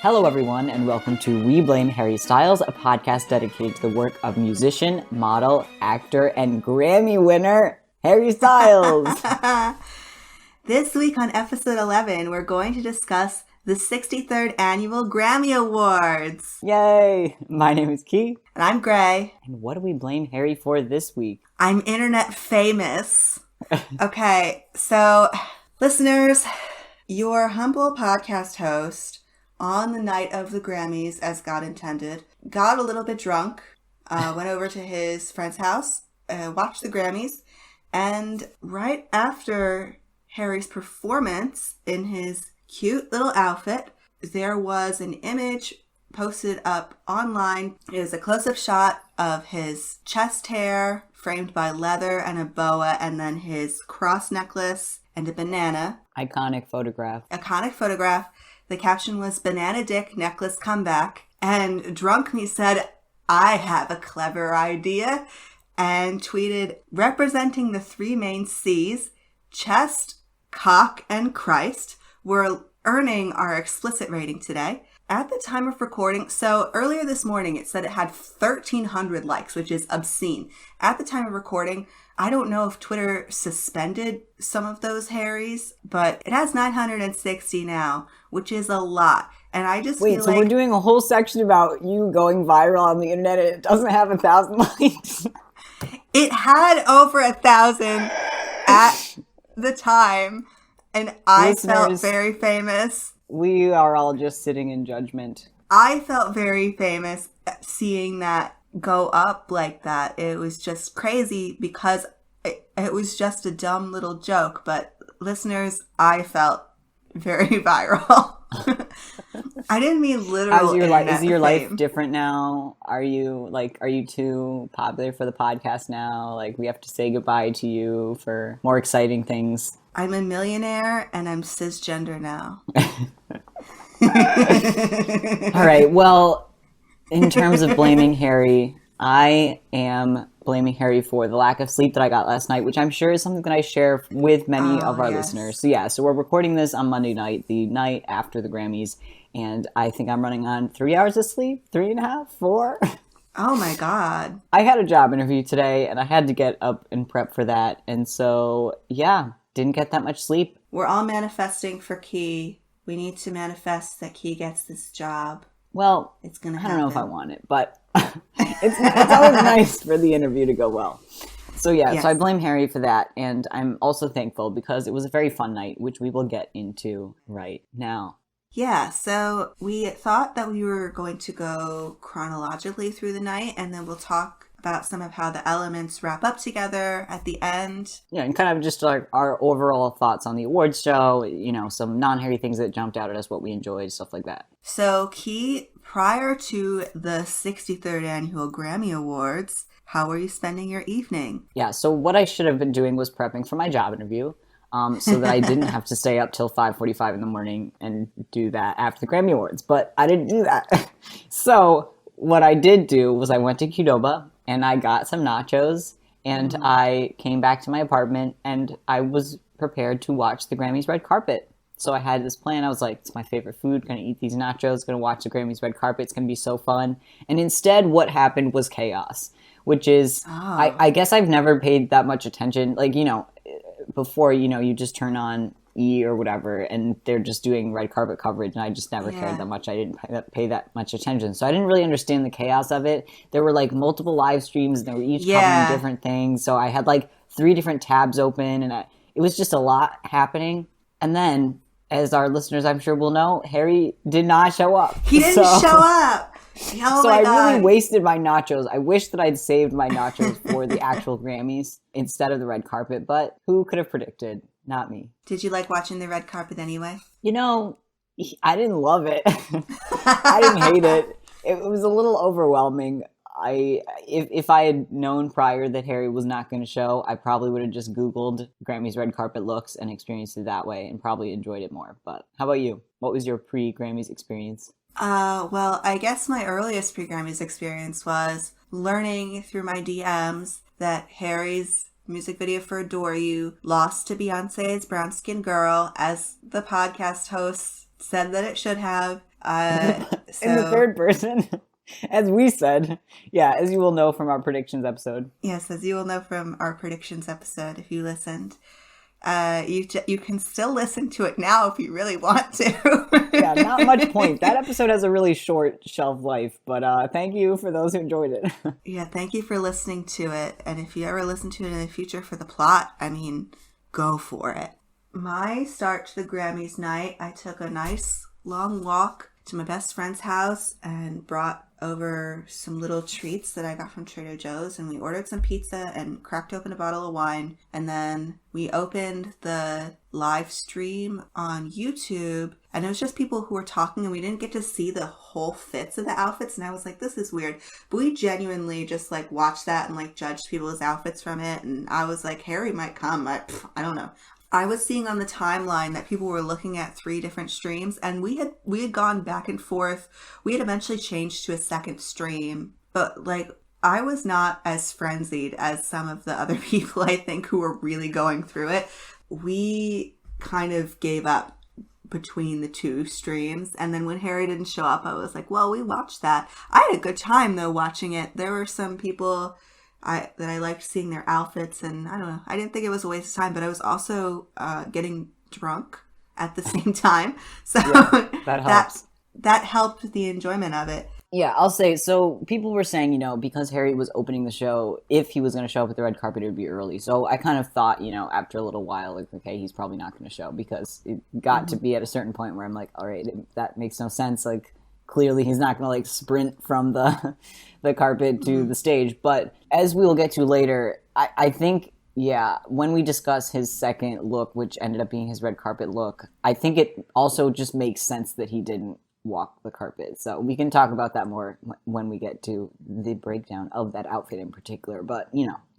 Hello, everyone, and welcome to We Blame Harry Styles, a podcast dedicated to the work of musician, model, actor, and Grammy winner, Harry Styles. This week on episode 11, we're going to discuss the 63rd Annual Grammy Awards. Yay! My name is Key. And I'm Gray. And what do we blame Harry for this week? I'm internet famous. Okay, so listeners, your humble podcast host on the night of the Grammys, as God intended, got a little bit drunk, went over to his friend's house, watched the Grammys, and right after Harry's performance in his cute little outfit, there was an image posted up online. It is a close-up shot of his chest hair framed by leather and a boa, and then his cross necklace and a banana. Iconic photograph. The caption was, "Banana Dick Necklace Comeback." And Drunk Me said, "I have a clever idea," and tweeted, "Representing the three main C's, chest, cock, and Christ, we're earning our explicit rating today." At the time of recording, so earlier this morning, it said it had 1,300 likes, which is obscene. At the time of recording, I don't know if Twitter suspended some of those Harrys, but it has 960 now, which is a lot. And I just Wait, feel so like... we're doing a whole section about you going viral on the internet and it doesn't have 1,000 likes? It had over 1,000 at the time, and I felt very famous. We are all just sitting in judgment. I felt very famous seeing that go up like that. It was just crazy because it was just a dumb little joke. But listeners, I felt very viral. I didn't mean literal. Is your life different now? Are you too popular for the podcast now? Like, we have to say goodbye to you for more exciting things. I'm a millionaire and I'm cisgender now. All right. Well, in terms of blaming Harry, I am blaming Harry for the lack of sleep that I got last night, which I'm sure is something that I share with many of our listeners. So we're recording this on Monday night, the night after the Grammys, and I think I'm running on 3 hours of sleep, 3.5, 4. Oh my God. I had a job interview today and I had to get up and prep for that. And so, didn't get that much sleep. We're all manifesting for Key. We need to manifest that Key gets this job. Well, it's gonna happen. I don't know if I want it, but it's always nice for the interview to go well. So yes. So I blame Harry for that, and I'm also thankful because it was a very fun night, which we will get into right now. Yeah, so we thought that we were going to go chronologically through the night, and then we'll talk about some of how the elements wrap up together at the end. Yeah, and kind of just like our overall thoughts on the awards show, some non-Harry things that jumped out at us, what we enjoyed, stuff like that. So, Key, prior to the 63rd Annual Grammy Awards, how were you spending your evening? Yeah, so what I should have been doing was prepping for my job interview, so that I didn't have to stay up till 5:45 in the morning and do that after the Grammy Awards, but I didn't do that. So what I did do was I went to Qdoba, and I got some nachos, and I came back to my apartment, and I was prepared to watch the Grammys red carpet. So I had this plan. I was like, it's my favorite food. Going to eat these nachos. Going to watch the Grammys red carpet. It's going to be so fun. And instead, what happened was chaos, which is, I guess I've never paid that much attention. Like, before, you just turn on E or whatever, and they're just doing red carpet coverage, and I just never cared that much. I didn't pay that much attention, so I didn't really understand the chaos of it. There were like multiple live streams, and they were each covering different things, so I had like 3 different tabs open, and it was just a lot happening. And then, as our listeners I'm sure will know, Harry did not show up. He didn't show up! Oh so my God. I really wasted my nachos. I wish that I'd saved my nachos for the actual Grammys instead of the red carpet, but who could have predicted? Not me. Did you like watching the red carpet anyway? I didn't love it. I didn't hate it. It was a little overwhelming. If I had known prior that Harry was not going to show, I probably would have just Googled Grammys red carpet looks and experienced it that way and probably enjoyed it more. But how about you? What was your pre-Grammys experience? Well, I guess my earliest pre-Grammys experience was learning through my DMs that Harry's music video for Adore You lost to Beyonce's Brown Skin Girl, as the podcast host said that it should have. In the So third person, as we said, yeah, as you will know from our predictions episode. yes, as you will know from our predictions episode, if you listened, you can still listen to it now if you really want Yeah, not much to. point. That episode has a really short shelf life, but thank you for those who enjoyed it. Yeah, thank you for listening to it. And if you ever listen to it in the future for the plot, I mean, go for it. My start to the Grammys night, I took a nice long walk to my best friend's house and brought over some little treats that I got from Trader Joe's, and we ordered some pizza and cracked open a bottle of wine, and then we opened the live stream on YouTube, and it was just people who were talking, and we didn't get to see the whole fits of the outfits, and I was like, this is weird. But we genuinely just like watched that and like judged people's outfits from it, and I was like, Harry might come. I don't know. I was seeing on the timeline that people were looking at 3 different streams, and we had gone back and forth. We had eventually changed to a second stream, but like I was not as frenzied as some of the other people I think who were really going through it. We kind of gave up between the 2 streams, and then when Harry didn't show up, I was like, well, we watched that. I had a good time though watching it. There were some people that I liked seeing their outfits, and I don't know, I didn't think it was a waste of time, but I was also getting drunk at the same time, so Yeah, that helps. that helped the enjoyment of it. Yeah, I'll say, so people were saying, because Harry was opening the show, if he was going to show up at the red carpet, it would be early. So I kind of thought, after a little while, like, okay, he's probably not going to show, because it got to be at a certain point where I'm like, all right, that makes no sense. Like, clearly he's not going to like sprint from the carpet to the stage. But as we will get to later, I think, yeah, when we discuss his second look, which ended up being his red carpet look, I think it also just makes sense that he didn't walk the carpet. So we can talk about that more when we get to the breakdown of that outfit in particular. But,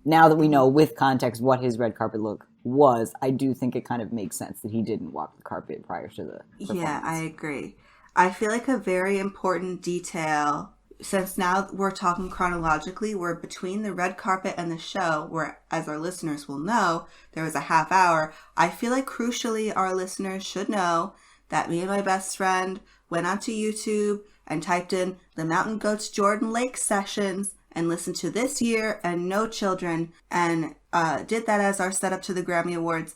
now that we know with context what his red carpet look was, I do think it kind of makes sense that he didn't walk the carpet prior to the performance. Yeah, I agree. I feel like a very important detail, since now we're talking chronologically, we're between the red carpet and the show, where, as our listeners will know, there was a half hour. I feel like crucially our listeners should know that me and my best friend went onto YouTube and typed in the Mountain Goats Jordan Lake sessions and listened to This Year and No Children, and did that as our setup to the Grammy Awards.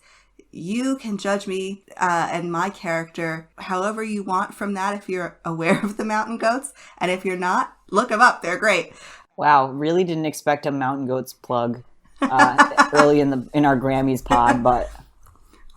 You can judge me and my character however you want from that if you're aware of the Mountain Goats. And if you're not, look them up. They're great. Wow, really didn't expect a Mountain Goats plug early in our Grammys pod, but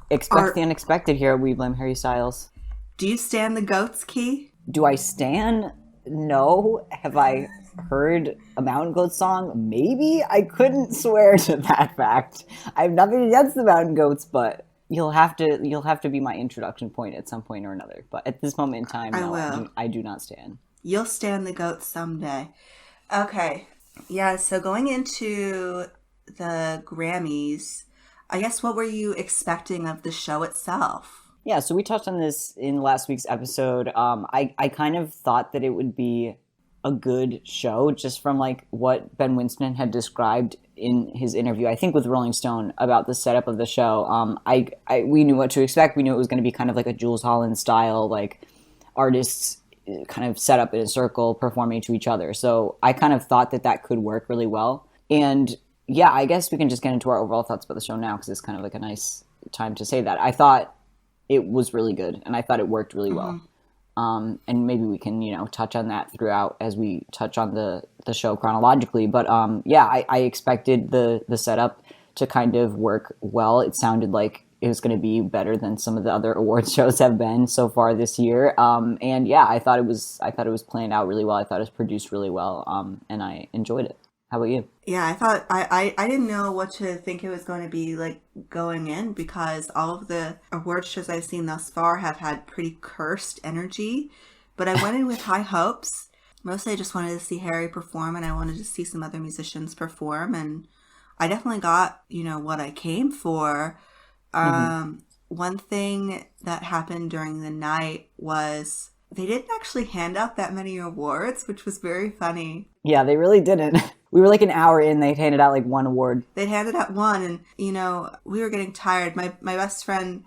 expect the unexpected here at We Blame Harry Styles. Do you stan the Goats, Key? Do I stan? No. Have I heard a Mountain Goats song? Maybe. I couldn't swear to that fact. I have nothing against the Mountain Goats, but you'll have to be my introduction point at some point or another. But at this moment in time, no, I do not stan. You'll stan the Goats someday. Okay. Yeah, so going into the Grammys, I guess what were you expecting of the show itself? Yeah, so we touched on this in last week's episode. I kind of thought that it would be a good show just from like what Ben Winston had described in his interview, I think with Rolling Stone, about the setup of the show. We knew what to expect. We knew it was going to be kind of like a Jules Holland style, like artists kind of set up in a circle performing to each other. So I kind of thought that could work really well. And yeah, I guess we can just get into our overall thoughts about the show now, because it's kind of like a nice time to say that. I thought it was really good, and I thought it worked really well. And maybe we can, touch on that throughout as we touch on the show chronologically. But yeah, I expected the setup to kind of work well. It sounded like it was going to be better than some of the other awards shows have been so far this year. And yeah, I thought it was planned out really well. I thought it was produced really well. And I enjoyed it. How about you? Yeah, I thought I didn't know what to think it was going to be like going in, because all of the award shows I've seen thus far have had pretty cursed energy. But I went in with high hopes. Mostly I just wanted to see Harry perform, and I wanted to see some other musicians perform, and I definitely got, what I came for. One thing that happened during the night was they didn't actually hand out that many awards, which was very funny. Yeah, they really didn't. We were like an hour in, they handed out like one award. They handed out one, and, we were getting tired. My best friend,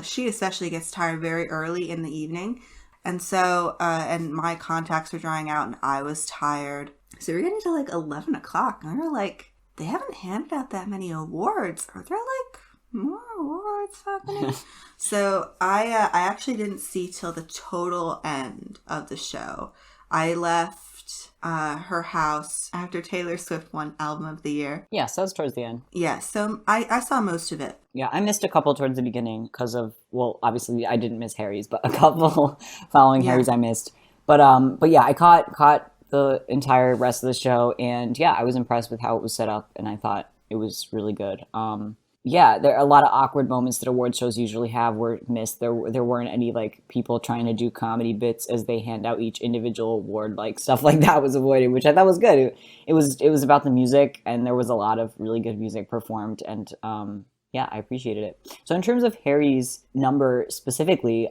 she especially gets tired very early in the evening. And so, and my contacts were drying out and I was tired. So we were getting to like 11 o'clock and we were like, they haven't handed out that many awards. Are there like more awards happening? So I actually didn't see till the total end of the show. I left her house after Taylor Swift won Album of the Year. Yeah, so that was towards the end. Yeah, so I saw most of it. Yeah, I missed a couple towards the beginning because of, well, obviously I didn't miss Harry's, but a couple following Harry's I missed. But yeah, I caught the entire rest of the show, and yeah, I was impressed with how it was set up, and I thought it was really good. Yeah, there are a lot of awkward moments that award shows usually have were missed. There weren't any like people trying to do comedy bits as they hand out each individual award. Like stuff like that was avoided, which I thought was good. It was about the music, and there was a lot of really good music performed, and yeah, I appreciated it. So in terms of Harry's number specifically,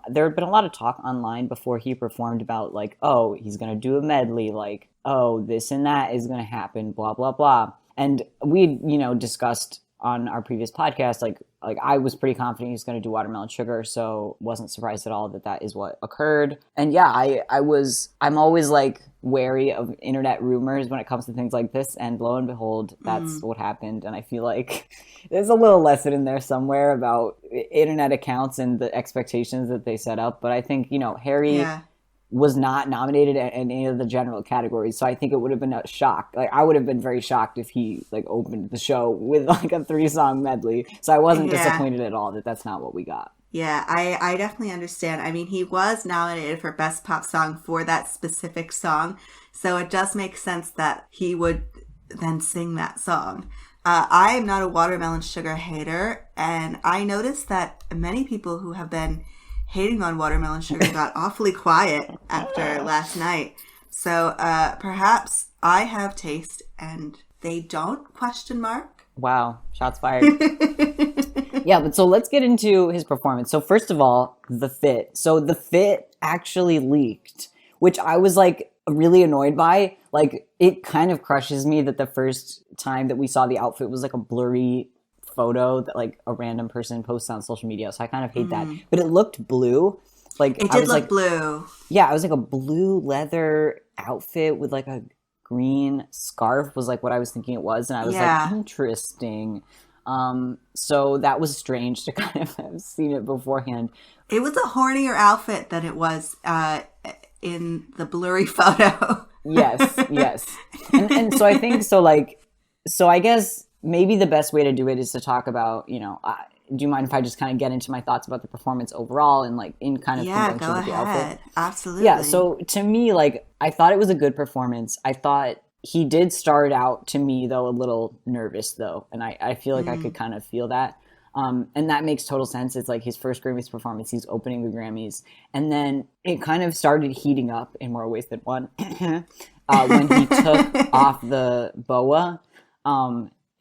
there had been a lot of talk online before he performed about like, oh, he's gonna do a medley, like, oh, this and that is gonna happen, blah blah blah, and we discussed on our previous podcast, like I was pretty confident he's going to do Watermelon Sugar, so wasn't surprised at all that is what occurred. And yeah, I'm always like wary of internet rumors when it comes to things like this, and lo and behold, that's what happened. And I feel like there's a little lesson in there somewhere about internet accounts and the expectations that they set up. But I think, Harry was not nominated in any of the general categories, so I think it would have been a shock. Like I would have been very shocked if he like opened the show with like a 3-song medley. So I wasn't disappointed at all that that's not what we got. Yeah, I definitely understand. I mean, he was nominated for Best Pop Song for that specific song, so it does make sense that he would then sing that song. I am not a Watermelon Sugar hater, and I noticed that many people who have been hating on Watermelon Sugar got awfully quiet after last night. So perhaps I have taste and they don't, question mark. Wow, shots fired. Yeah, but so let's get into his performance. So first of all, the fit. So the fit actually leaked, which I was like really annoyed by. Like it kind of crushes me that the first time that we saw the outfit was like a blurry photo that like a random person posts on social media, so I kind of hate that. But it looked blue. Like it did look blue. Yeah, it was like a blue leather outfit with like a green scarf was like what I was thinking it was, and I was like, interesting. So that was strange to kind of have seen it beforehand. It was a hornier outfit than it was in the blurry photo. yes. And so I think so I guess maybe the best way to do it is to talk about, do you mind if I just kind of get into my thoughts about the performance overall and like in kind of conjunction with the outfit? Absolutely. Yeah, so to me, like, I thought it was a good performance. I thought he did start out, to me, though, a little nervous, though. And I feel like I could kind of feel that. And that makes total sense. It's like his first Grammys performance. He's opening the Grammys. And then it kind of started heating up in more ways than one when he took off the boa.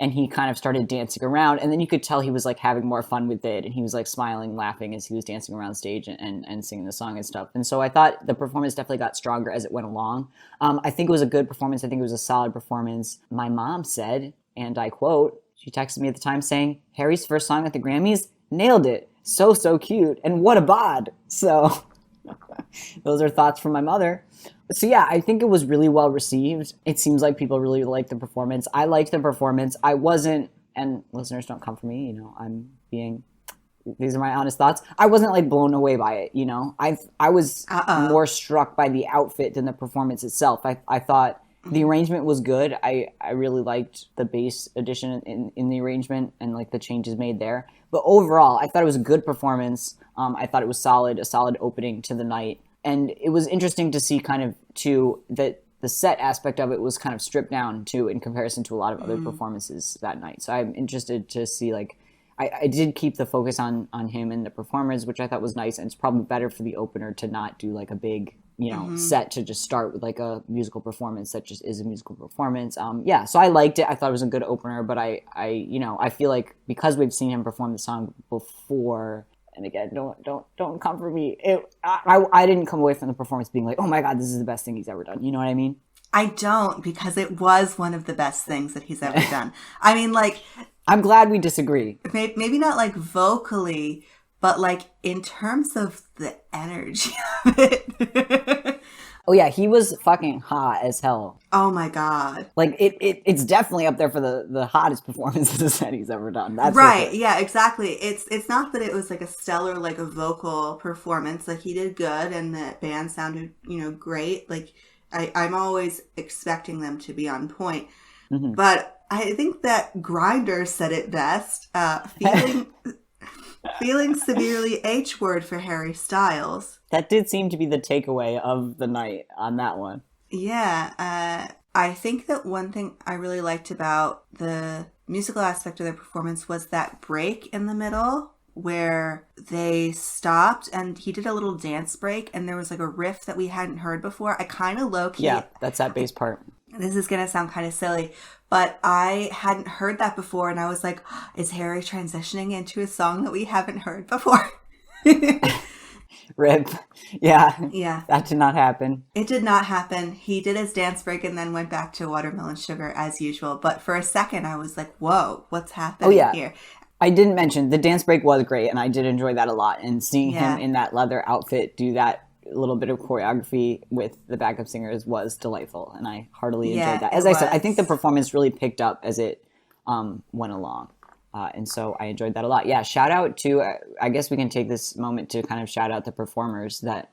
And he kind of started dancing around, and then you could tell he was like having more fun with it, and he was like smiling, laughing as he was dancing around stage and singing the song and stuff. And so I thought the performance definitely got stronger as it went along. I think it was a good performance. I think it was a solid performance. My mom said, and I quote, she texted me at the time saying, "Harry's first song at the Grammys, nailed it. So cute, and what a bod." So those are thoughts from my mother. So yeah, I think it was really well received. It seems like people really liked the performance. I liked the performance. I wasn't, and listeners don't come for me, these are my honest thoughts. I wasn't like blown away by it, I was more struck by the outfit than the performance itself. I thought the arrangement was good. I really liked the bass addition in the arrangement and like the changes made there. But overall, I thought it was a good performance. I thought it was a solid opening to the night. And it was interesting to see kind of, too, that the set aspect of it was kind of stripped down, too, in comparison to a lot of other performances that night. So I'm interested to see, like, I did keep the focus on him and the performers, which I thought was nice. And it's probably better for the opener to not do, like, a big, set to just start with, like, a musical performance that just is a musical performance. Yeah, so I liked it. I thought it was a good opener. But I feel like because we've seen him perform the song before... And again, don't come for me. I didn't come away from the performance being like, oh my God, this is the best thing he's ever done. You know what I mean? I don't, because it was one of the best things that he's ever done. I mean, like... I'm glad we disagree. Maybe not like vocally, but like in terms of the energy of it. Oh yeah, he was fucking hot as hell. Oh my God. Like it's definitely up there for the hottest performances that he's ever done. That's for Right. sure. Yeah, exactly. It's not that it was like a stellar, like a vocal performance. Like he did good and the band sounded, great. Like I'm always expecting them to be on point. Mhm. But I think that Grinder said it best. Feeling severely H word for Harry Styles. That did seem to be the takeaway of the night on that one. Yeah, I think that one thing I really liked about the musical aspect of their performance was that break in the middle where they stopped and he did a little dance break and there was like a riff that we hadn't heard before. I kind of low-key... Yeah, that's that bass part. This is going to sound kind of silly, but I hadn't heard that before and I was like, is Harry transitioning into a song that we haven't heard before? Rip. Yeah. Yeah. That did not happen. It did not happen. He did his dance break and then went back to Watermelon Sugar as usual. But for a second, I was like, whoa, what's happening here? I didn't mention the dance break was great and I did enjoy that a lot. And seeing him in that leather outfit do that little bit of choreography with the backup singers was delightful. And I heartily enjoyed that. As I said, I think the performance really picked up as it went along. And so I enjoyed that a lot. Yeah, shout out to, I guess we can take this moment to kind of shout out the performers that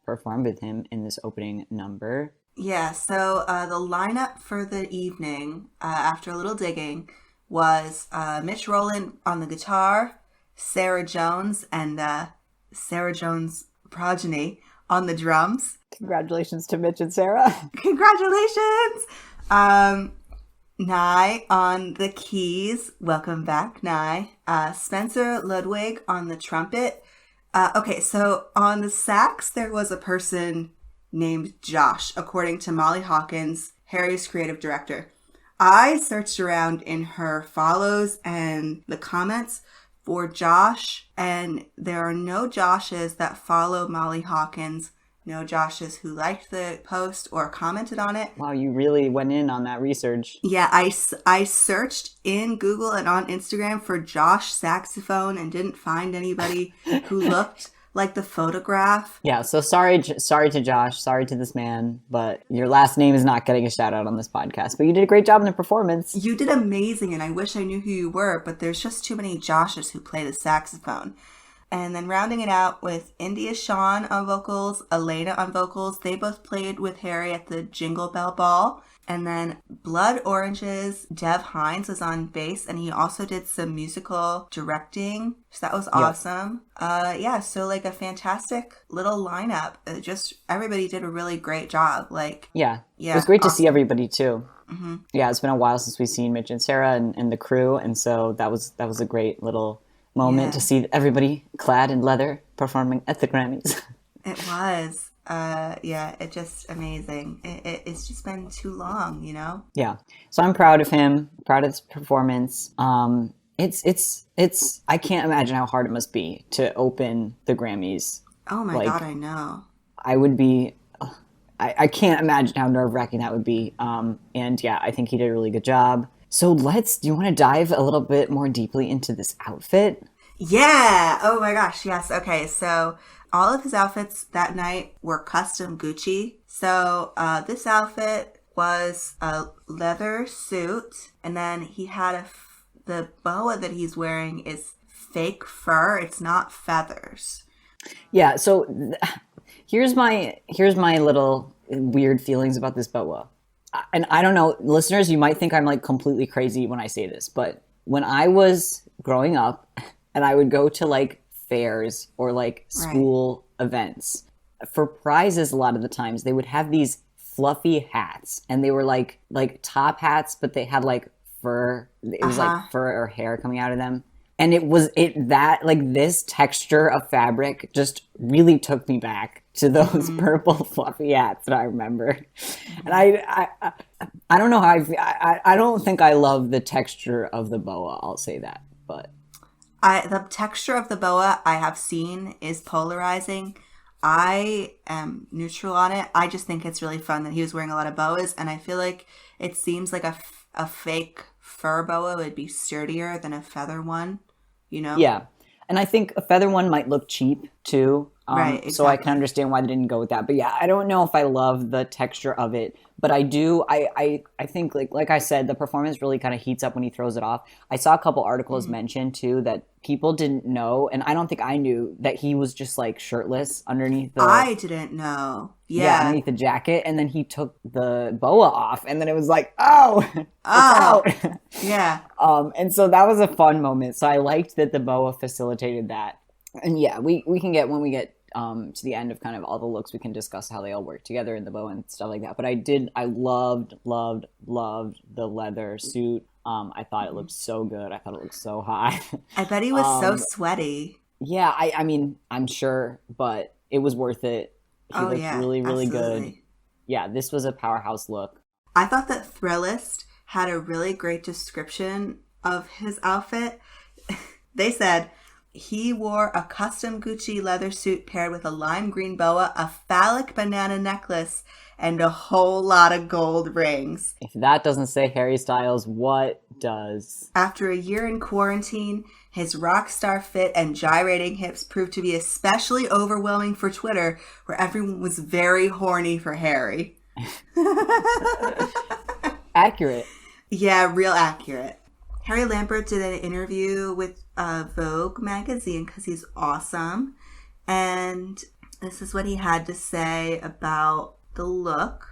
performed with him in this opening number. Yeah, so the lineup for the evening, after a little digging, was Mitch Rowland on the guitar, Sarah Jones, and Sarah Jones' progeny on the drums. Congratulations to Mitch and Sarah. Congratulations! Nye on the keys. Welcome back, Nye. Spencer Ludwig on the trumpet. Okay, so on the sax, there was a person named Josh, according to Molly Hawkins, Harry's creative director. I searched around in her follows and the comments for Josh, and there are no Joshes that follow Molly Hawkins. No Joshes who liked the post or commented on it. Wow, you really went in on that research. Yeah, I searched in Google and on Instagram for Josh saxophone and didn't find anybody who looked like the photograph. Yeah, so sorry to Josh, sorry to this man, but your last name is not getting a shout out on this podcast. But you did a great job in the performance. You did amazing, and I wish I knew who you were, but there's just too many Joshes who play the saxophone. And then rounding it out with India Shawn on vocals, Elena on vocals. They both played with Harry at the Jingle Bell Ball. And then Blood Oranges, Dev Hines was on bass, and he also did some musical directing. So that was awesome. Yeah, so like a fantastic little lineup. Just everybody did a really great job. Yeah. It was great to see everybody too. Mm-hmm. Yeah, it's been a while since we've seen Mitch and Sarah and the crew, and so that was a great little moment to see everybody clad in leather performing at the Grammys. It was. It's just amazing. It's just been too long, Yeah. So I'm proud of him, proud of his performance. It's I can't imagine how hard it must be to open the Grammys. Oh my God, I know. I would be, I can't imagine how nerve-wracking that would be. And yeah, I think he did a really good job. So do you want to dive a little bit more deeply into this outfit? Yeah. Oh my gosh. Yes. Okay. So all of his outfits that night were custom Gucci. So this outfit was a leather suit, and then he had the boa that he's wearing is fake fur. It's not feathers. Yeah. So here's my little weird feelings about this boa. And I don't know, listeners, you might think I'm like completely crazy when I say this, but when I was growing up and I would go to like fairs or like school events for prizes, a lot of the times they would have these fluffy hats, and they were like top hats, but they had like fur. It was like fur or hair coming out of them. And this texture of fabric just really took me back to those purple fluffy hats that I remember. And I don't know how I don't think I love the texture of the boa. I'll say that, but the texture of the boa I have seen is polarizing. I am neutral on it. I just think it's really fun that he was wearing a lot of boas, and I feel like it seems like a fake fur boa would be sturdier than a feather one. Yeah. And I think a feather one might look cheap too. Right, exactly. So I can understand why they didn't go with that. But yeah, I don't know if I love the texture of it. But I do. I think like I said, the performance really kind of heats up when he throws it off. I saw a couple articles mention too that people didn't know, and I don't think I knew that he was just like shirtless underneath the. I didn't know. Yeah, underneath the jacket, and then he took the boa off, and then it was like, oh, it's Oh. out. Yeah. And so that was a fun moment. So I liked that the boa facilitated that. And yeah, we can get when we get to the end of kind of all the looks, we can discuss how they all work together in the boa and stuff like that. But I loved the leather suit. I thought it looked so good. I thought it looked so high. I bet he was so sweaty. Yeah, I mean, I'm sure, but it was worth it. He looked really, really absolutely. good. Yeah, this was a powerhouse look. I thought that Thrillist had a really great description of his outfit. They said he wore a custom Gucci leather suit paired with a lime green boa, a phallic banana necklace, and a whole lot of gold rings. If that doesn't say Harry Styles, what does? After a year in quarantine, his rock star fit and gyrating hips proved to be especially overwhelming for Twitter, where everyone was very horny for Harry. Accurate. Yeah, real accurate. Harry Lambert did an interview with Vogue magazine because he's awesome. And this is what he had to say about the look.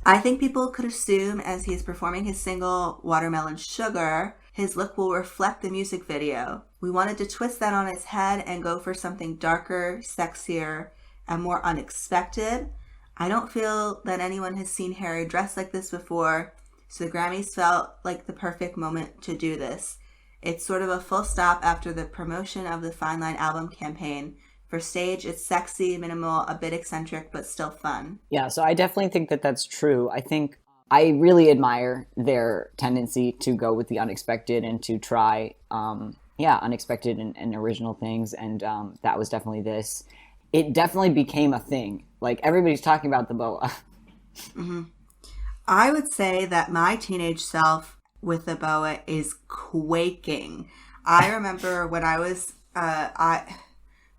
I think people could assume as he's performing his single Watermelon Sugar, his look will reflect the music video. We wanted to twist that on its head and go for something darker, sexier, and more unexpected. I don't feel that anyone has seen Harry dressed like this before, so the Grammys felt like the perfect moment to do this. It's sort of a full stop after the promotion of the Fine Line album campaign. For stage, it's sexy, minimal, a bit eccentric, but still fun. Yeah, so I definitely think that that's true. I think I really admire their tendency to go with the unexpected and to try, unexpected and original things. And that was definitely this. It definitely became a thing. Like, everybody's talking about the boa. Mm-hmm. I would say that my teenage self with the boa is quaking. I remember when I was,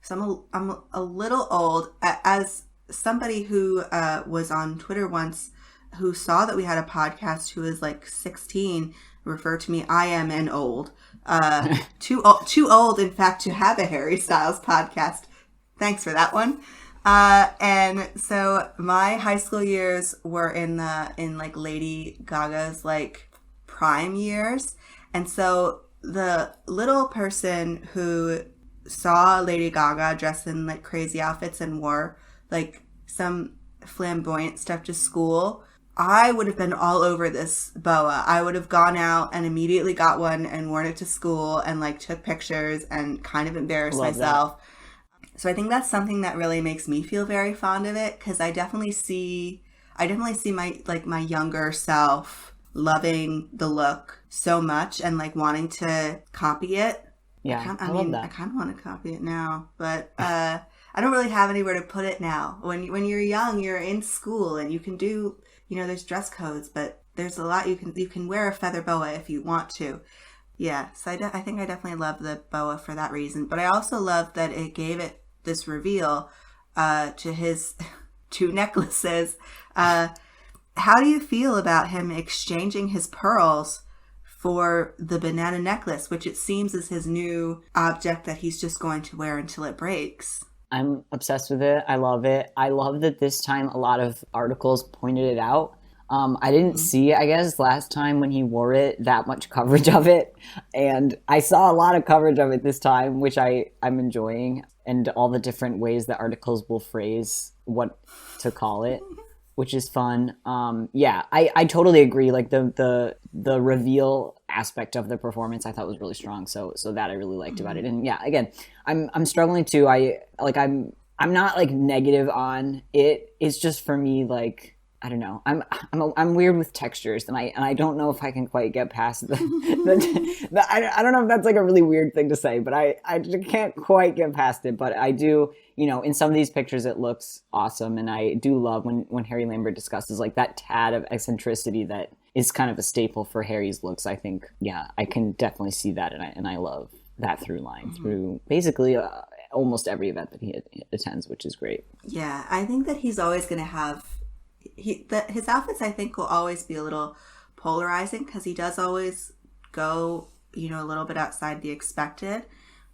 So I'm a little old. As somebody who was on Twitter once, who saw that we had a podcast, who was like 16, referred to me, I am an old. Too old, in fact, to have a Harry Styles podcast. Thanks for that one. And so my high school years were in like Lady Gaga's like prime years. And so the little person who saw Lady Gaga dressed in like crazy outfits and wore like some flamboyant stuff to school, I would have been all over this boa. I would have gone out and immediately got one and worn it to school and like took pictures and kind of embarrassed myself. That. So I think that's something that really makes me feel very fond of it, because I definitely see my younger self loving the look so much and like wanting to copy it. Yeah, I mean, I kind of want to copy it now, but I don't really have anywhere to put it now. When you're young, you're in school and you can do, there's dress codes, but there's a lot you can wear a feather boa if you want to. Yeah, so I think I definitely love the boa for that reason, but I also love that it gave it this reveal to his two necklaces. How do you feel about him exchanging his pearls for the banana necklace, which it seems is his new object that he's just going to wear until it breaks? I'm obsessed with it. I love it. I love that this time a lot of articles pointed it out. I didn't see, I guess, last time when he wore it, that much coverage of it. And I saw a lot of coverage of it this time, which I'm enjoying. And all the different ways that articles will phrase what to call it, which is fun. I totally agree. Like the reveal aspect of the performance I thought was really strong. So that I really liked about it. And yeah, again, I'm struggling too. I'm not like negative on it. It's just for me, like, I don't know. I'm weird with textures, and I don't know if I can quite get past I don't know if that's like a really weird thing to say, but I can't quite get past it. But I do, in some of these pictures it looks awesome, and I do love when Harry Lambert discusses like that tad of eccentricity that is kind of a staple for Harry's looks. I think, yeah, I can definitely see that, and I love that through line through basically almost every event that he attends, which is great. Yeah, I think that he's always going to have his outfits. I think will always be a little polarizing because he does always go, a little bit outside the expected.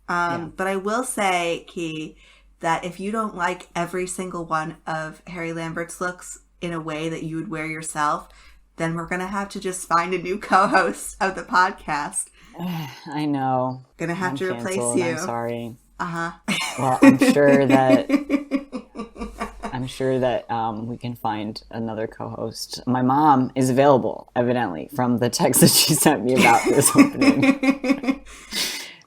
But I will say, Key, that if you don't like every single one of Harry Lambert's looks in a way that you would wear yourself, then we're going to have to just find a new co-host of the podcast. I know. Going to have to replace canceled. you. I'm sorry. Uh-huh. Well, I'm sure that we can find another co-host. My mom is available, evidently, from the text that she sent me about this opening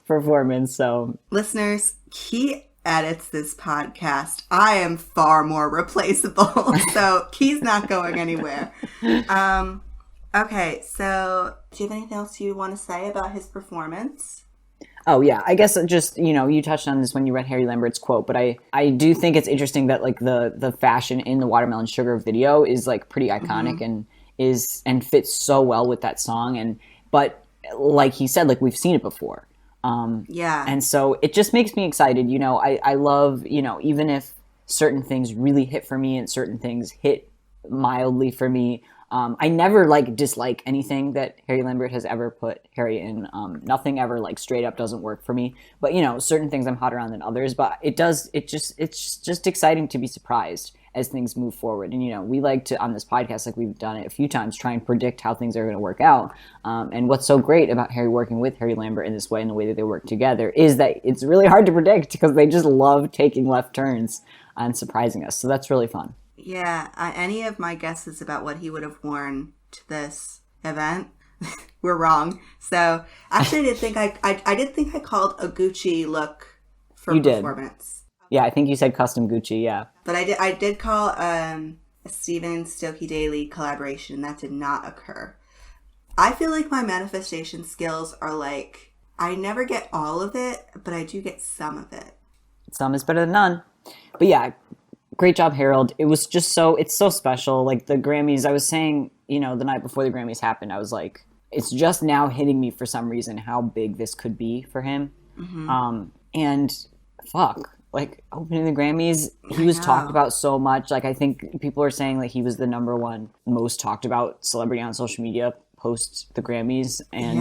performance. So, listeners, Key edits this podcast. I am far more replaceable, so Key's not going anywhere. Okay, so do you have anything else you want to say about his performance? Oh, yeah. I guess just, you touched on this when you read Harry Lambert's quote, but I do think it's interesting that, like, the fashion in the Watermelon Sugar video is, like, pretty iconic and fits so well with that song. But like he said, like, we've seen it before. Yeah. And so it just makes me excited. I love, even if certain things really hit for me and certain things hit mildly for me, I never dislike anything that Harry Lambert has ever put Harry in. Nothing ever straight up doesn't work for me. But certain things I'm hotter on than others. But it's just exciting to be surprised as things move forward. And we like to, on this podcast, like we've done it a few times, try and predict how things are going to work out. And what's so great about Harry working with Harry Lambert in this way and the way that they work together is that it's really hard to predict because they just love taking left turns and surprising us. So that's really fun. Yeah, any of my guesses about what he would have worn to this event were wrong. So actually, I did think I called a Gucci look for you performance. Did. Yeah, I think you said custom Gucci. Yeah, but I did call a Steven Stokey Daily collaboration. That did not occur. I feel like my manifestation skills are I never get all of it, but I do get some of it. Some is better than none. But yeah. Great job, Harold. It was just it's so special. Like the Grammys, I was saying, the night before the Grammys happened, I was like, it's just now hitting me for some reason how big this could be for him. Mm-hmm. And fuck, opening the Grammys, he was talked about so much. I think people are saying he was the number one most talked about celebrity on social media post the Grammys. And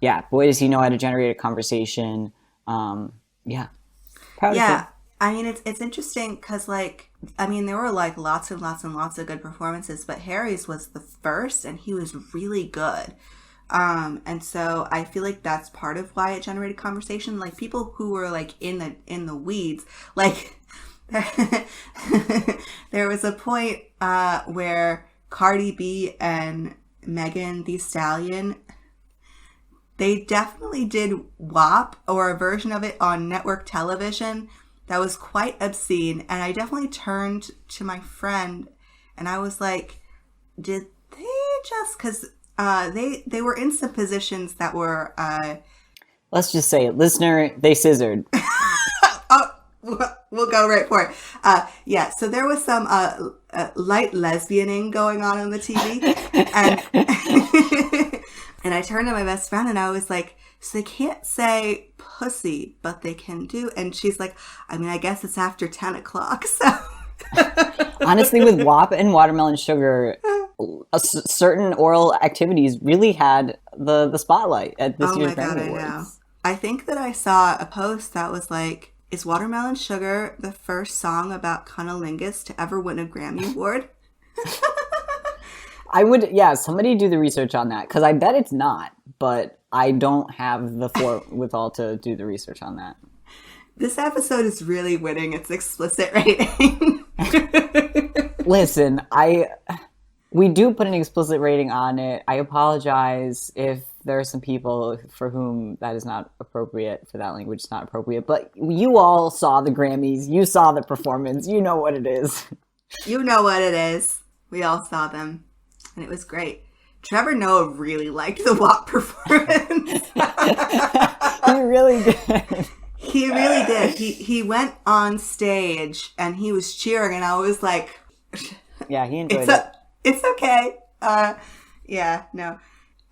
yeah, boy, does he know how to generate a conversation. Yeah. Proud of him. I mean, it's interesting because, there were, lots and lots and lots of good performances, but Harry's was the first, and he was really good. And so I feel like that's part of why it generated conversation. People who were, in the weeds, there was a point where Cardi B and Megan Thee Stallion, they definitely did WAP, or a version of it on network television, that was quite obscene, and I definitely turned to my friend, and I was like, did they just, because they were in some positions that were... Let's just say it. Listener, they scissored. Oh, we'll go right for it. Yeah, so there was some light lesbianing going on the TV, and, and I turned to my best friend, and I was like, so they can't say pussy, but they can do. And she's like, I guess it's after 10 o'clock. So honestly, with WAP and Watermelon Sugar, certain oral activities really had the spotlight at this year's Grammy Awards. I know. I think that I saw a post that was like, is Watermelon Sugar the first song about cunnilingus to ever win a Grammy Award? Somebody do the research on that, because I bet it's not, but I don't have the wherewithal to do the research on that. This episode is really winning its explicit rating. Listen, we do put an explicit rating on it. I apologize if there are some people for whom that is not appropriate, for that language is not appropriate, but you all saw the Grammys, you saw the performance, you know what it is. You know what it is. We all saw them, and it was great. Trevor Noah really liked the WAP performance. He really did. He really did. He went on stage and he was cheering, and I was like, yeah, he enjoyed it. It's okay. Yeah, no.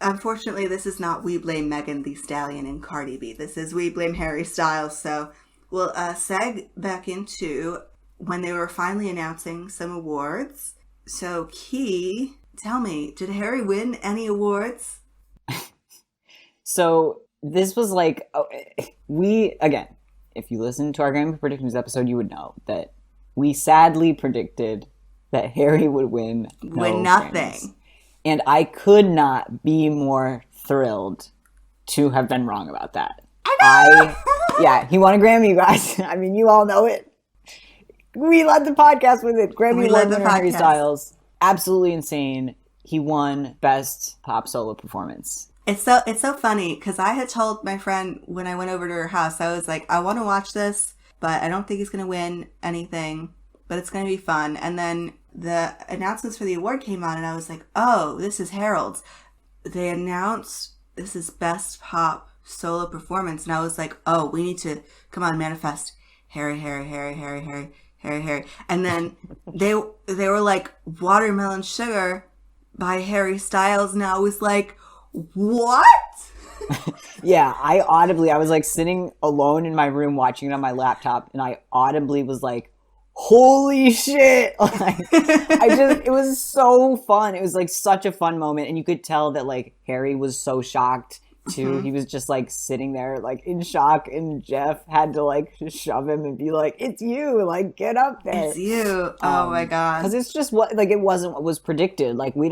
unfortunately, this is not We Blame Megan Thee Stallion and Cardi B. This is We Blame Harry Styles. So we'll seg back into when they were finally announcing some awards. So, Key, tell me, did Harry win any awards? So this was like, again, if you listen to our Grammy predictions episode, you would know that we sadly predicted that Harry would win nothing. Grammys. And I could not be more thrilled to have been wrong about that. Yeah, he won a Grammy, you guys. I mean, you all know it. We led the podcast with it. Grammy Award winner Harry Styles. Absolutely insane. He won Best Pop Solo Performance. It's so funny because I had told my friend when I went over to her house, I was like, I want to watch this, but I don't think he's going to win anything, but it's going to be fun. And then the announcements for the award came on and I was like, oh, this is Harold's. They announced this is Best Pop Solo Performance. And I was like, oh, we need to, come on, manifest. Harry. And then they were like, Watermelon Sugar by Harry Styles. And I was like, what? Yeah, I was like sitting alone in my room watching it on my laptop, and I audibly was like, holy shit. Like, it was so fun. It was like such a fun moment, and you could tell that like Harry was so shocked too. Mm-hmm. He was just like sitting there like in shock, and Jeff had to like shove him and be like, it's you, like get up there, it's you. Oh my god, because it's just what, like, it wasn't what was predicted. Like we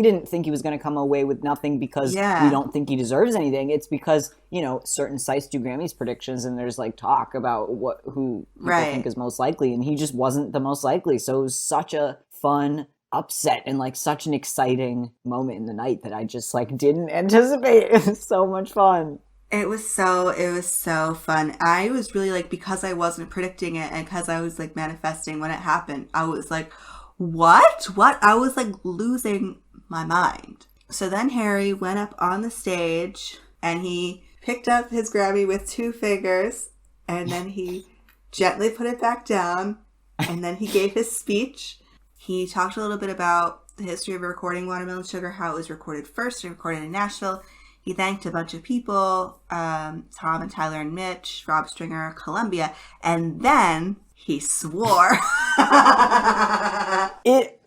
didn't think he was going to come away with nothing because we don't think he deserves anything. It's because, you know, certain sites do Grammys predictions and there's like talk about who people think is most likely, and he just wasn't the most likely. So it was such a fun upset and like such an exciting moment in the night that I just like didn't anticipate. It was so much fun. It was so fun. I was really like, because I wasn't predicting it and because I was like manifesting when it happened, I was like, what? I was like losing my mind. So then Harry went up on the stage and he picked up his Grammy with 2 fingers and then he gently put it back down and then he gave his speech. He talked a little bit about the history of recording Watermelon Sugar, how it was recorded first and recorded in Nashville. He thanked a bunch of people, Tom and Tyler and Mitch, Rob Stringer, Columbia, and then he swore.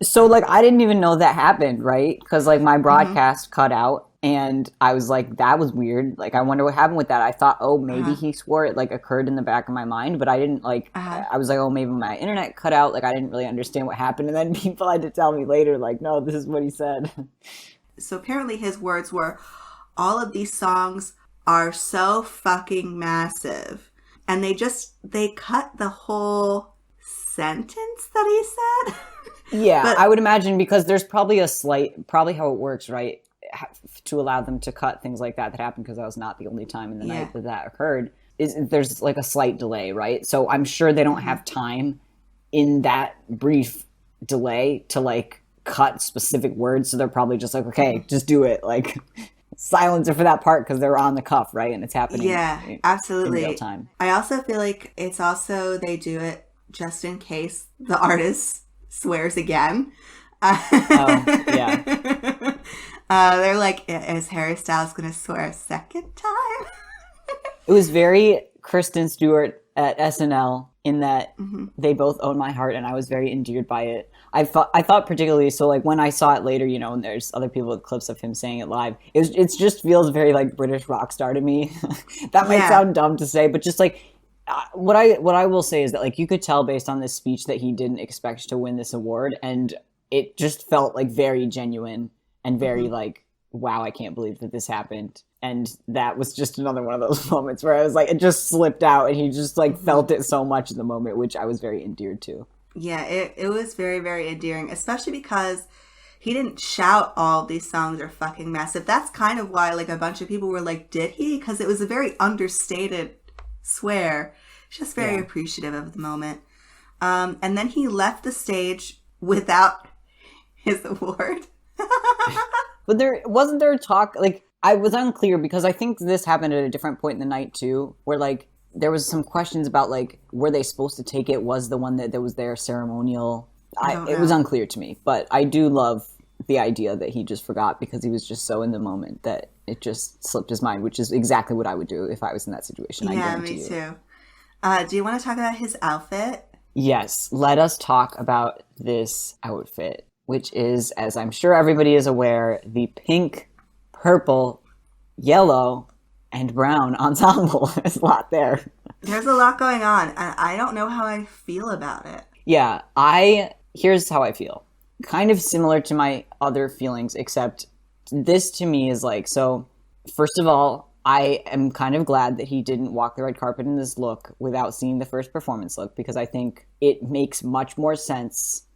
So like I didn't even know that happened, right? Because like my broadcast cut out, and I was like, that was weird. Like I wonder what happened with that. I thought, oh, maybe he swore. It like occurred in the back of my mind, but I didn't like. I was like, oh, maybe my internet cut out. Like I didn't really understand what happened, and then people had to tell me later, like, no, this is what he said. So apparently his words were, all of these songs are so fucking massive. And they cut the whole sentence that he said. Yeah, but I would imagine because there's probably probably how it works, right? To allow them to cut things like that happened, because that was not the only time in the night that occurred. There's like a slight delay, right? So I'm sure they don't have time in that brief delay to like cut specific words. So they're probably just like, okay, just do it. Like, silencer for that part because they're on the cuff, right? And it's happening absolutely in real time. I also feel like it's also, they do it just in case the artist swears again. They're like, is Harry Styles gonna swear a second time? It was very Kristen Stewart at SNL in that they both own my heart, and I was very endeared by it. I thought particularly, so like when I saw it later, you know, and there's other people with clips of him saying it live, it just feels very like British rock star to me. That might sound dumb to say, but just like what I will say is that like you could tell based on this speech that he didn't expect to win this award, and it just felt like very genuine and very like, wow, I can't believe that this happened. And that was just another one of those moments where I was like, it just slipped out, and he just like felt it so much in the moment, which I was very endeared to. Yeah, it was very, very endearing, especially because he didn't shout all these songs are fucking massive. That's kind of why like a bunch of people were like, did he? Because it was a very understated swear. Just very appreciative of the moment. And then he left the stage without his award. But wasn't there talk, like, I was unclear because I think this happened at a different point in the night too, where like there was some questions about like, were they supposed to take it? Was the one that was there ceremonial? It was unclear to me, but I do love the idea that he just forgot because he was just so in the moment that it just slipped his mind, which is exactly what I would do if I was in that situation. I Yeah, guarantee me you. too. Do you want to talk about his outfit? Yes, let us talk about this outfit, which is, as I'm sure everybody is aware, the pink, purple, yellow, and brown ensemble. There's a lot there. There's a lot going on, and I don't know how I feel about it. Yeah, here's how I feel. Kind of similar to my other feelings, except this to me is like, so first of all, I am kind of glad that he didn't walk the red carpet in this look without seeing the first performance look, because I think it makes much more sense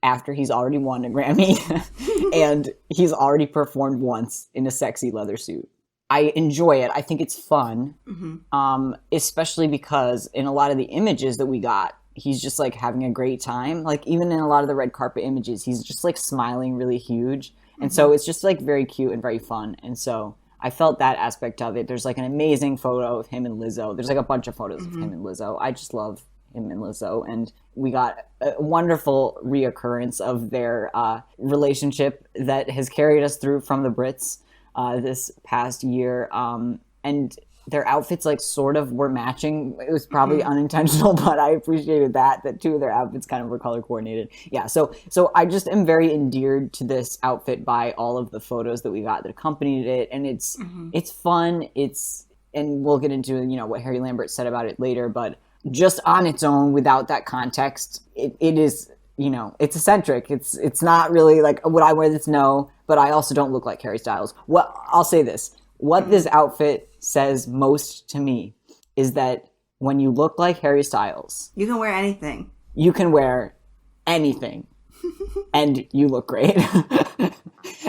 after he's already won a Grammy and he's already performed once in a sexy leather suit. I enjoy it. I think it's fun, especially because in a lot of the images that we got, he's just like having a great time. Like even in a lot of the red carpet images, he's just like smiling really huge. And so it's just like very cute and very fun. And so I felt that aspect of it. There's like an amazing photo of him and Lizzo. There's like a bunch of photos of him and Lizzo. I just love him and Lizzo. And we got a wonderful reoccurrence of their relationship that has carried us through from the Brits this past year. And their outfits like sort of were matching. It was probably unintentional, but I appreciated that two of their outfits kind of were color coordinated. Yeah, so I just am very endeared to this outfit by all of the photos that we got that accompanied it, and it's fun. And we'll get into what Harry Lambert said about it later, but just on its own, without that context, it is it's eccentric. It's not really like, would I wear this? No, but I also don't look like Harry Styles. Well, I'll say this. What this outfit says most to me is that when you look like Harry Styles, you can wear anything. You can wear anything and you look great.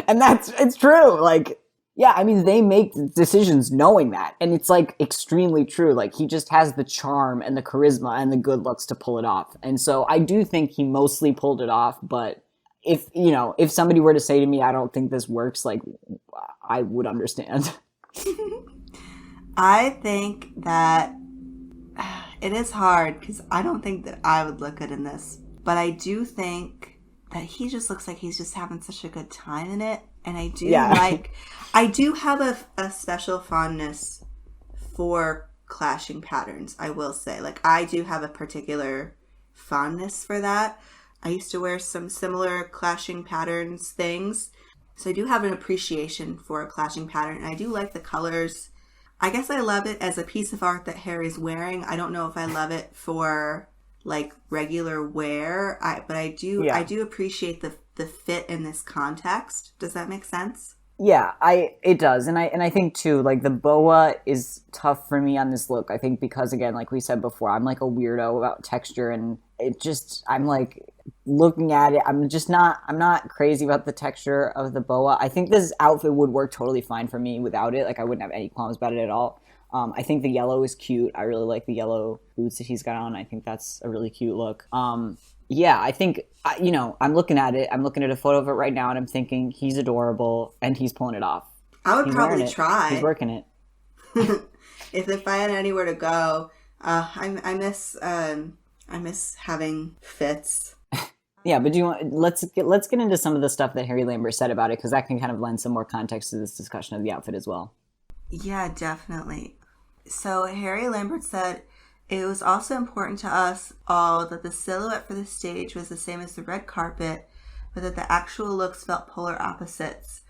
And it's true. Like, yeah, I mean, they make decisions knowing that. And it's like extremely true. Like he just has the charm and the charisma and the good looks to pull it off. And so I do think he mostly pulled it off. But if somebody were to say to me, I don't think this works, like I would understand. I think that it is hard because I don't think that I would look good in this. But I do think that he just looks like he's just having such a good time in it. And I do I do have a special fondness for clashing patterns, I will say. Like, I do have a particular fondness for that. I used to wear some similar clashing patterns things. So I do have an appreciation for a clashing pattern. And I do like the colors. I guess I love it as a piece of art that Harry's wearing. I don't know if I love it for like regular wear. But I do appreciate the fit in this context. Does that make sense? Yeah, it does. And I think too, like the boa is tough for me on this look. I think because again, like we said before, I'm like a weirdo about texture, and it just, I'm like looking at it, I'm not crazy about the texture of the boa. I think this outfit would work totally fine for me without it. Like I wouldn't have any qualms about it at all. I think the yellow is cute. I really like the yellow boots that he's got on. I think that's a really cute look. Yeah, I think, I'm looking at it. I'm looking at a photo of it right now, and I'm thinking he's adorable, and he's pulling it off. I would probably try. He's working it. If I had anywhere to go, I miss having fits. Yeah, but let's get into some of the stuff that Harry Lambert said about it, because that can kind of lend some more context to this discussion of the outfit as well. Yeah, definitely. So Harry Lambert said, it was also important to us all that the silhouette for the stage was the same as the red carpet, but that the actual looks felt polar opposites.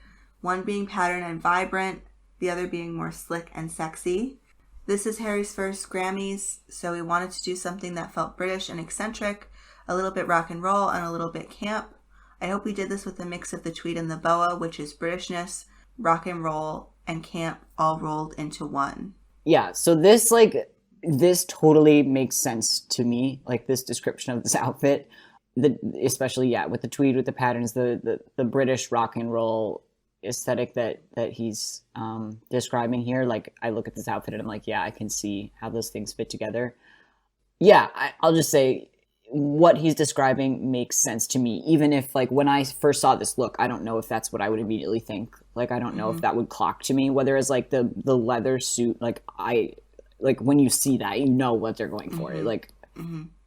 One being patterned and vibrant, the other being more slick and sexy. This is Harry's first Grammys, so we wanted to do something that felt British and eccentric, a little bit rock and roll, and a little bit camp. I hope we did this with a mix of the tweed and the boa, which is Britishness, rock and roll, and camp all rolled into one. Yeah, so this totally makes sense to me, like this description of this outfit, especially with the tweed, with the patterns, the British rock and roll aesthetic that he's describing here. Like I look at this outfit and I'm like, yeah, I can see how those things fit together. Yeah, I'll just say what he's describing makes sense to me, even if like when I first saw this look, I don't know if that's what I would immediately think. Like I don't know if that would clock to me, whether it's like the leather suit, like when you see that, you know what they're going for. Like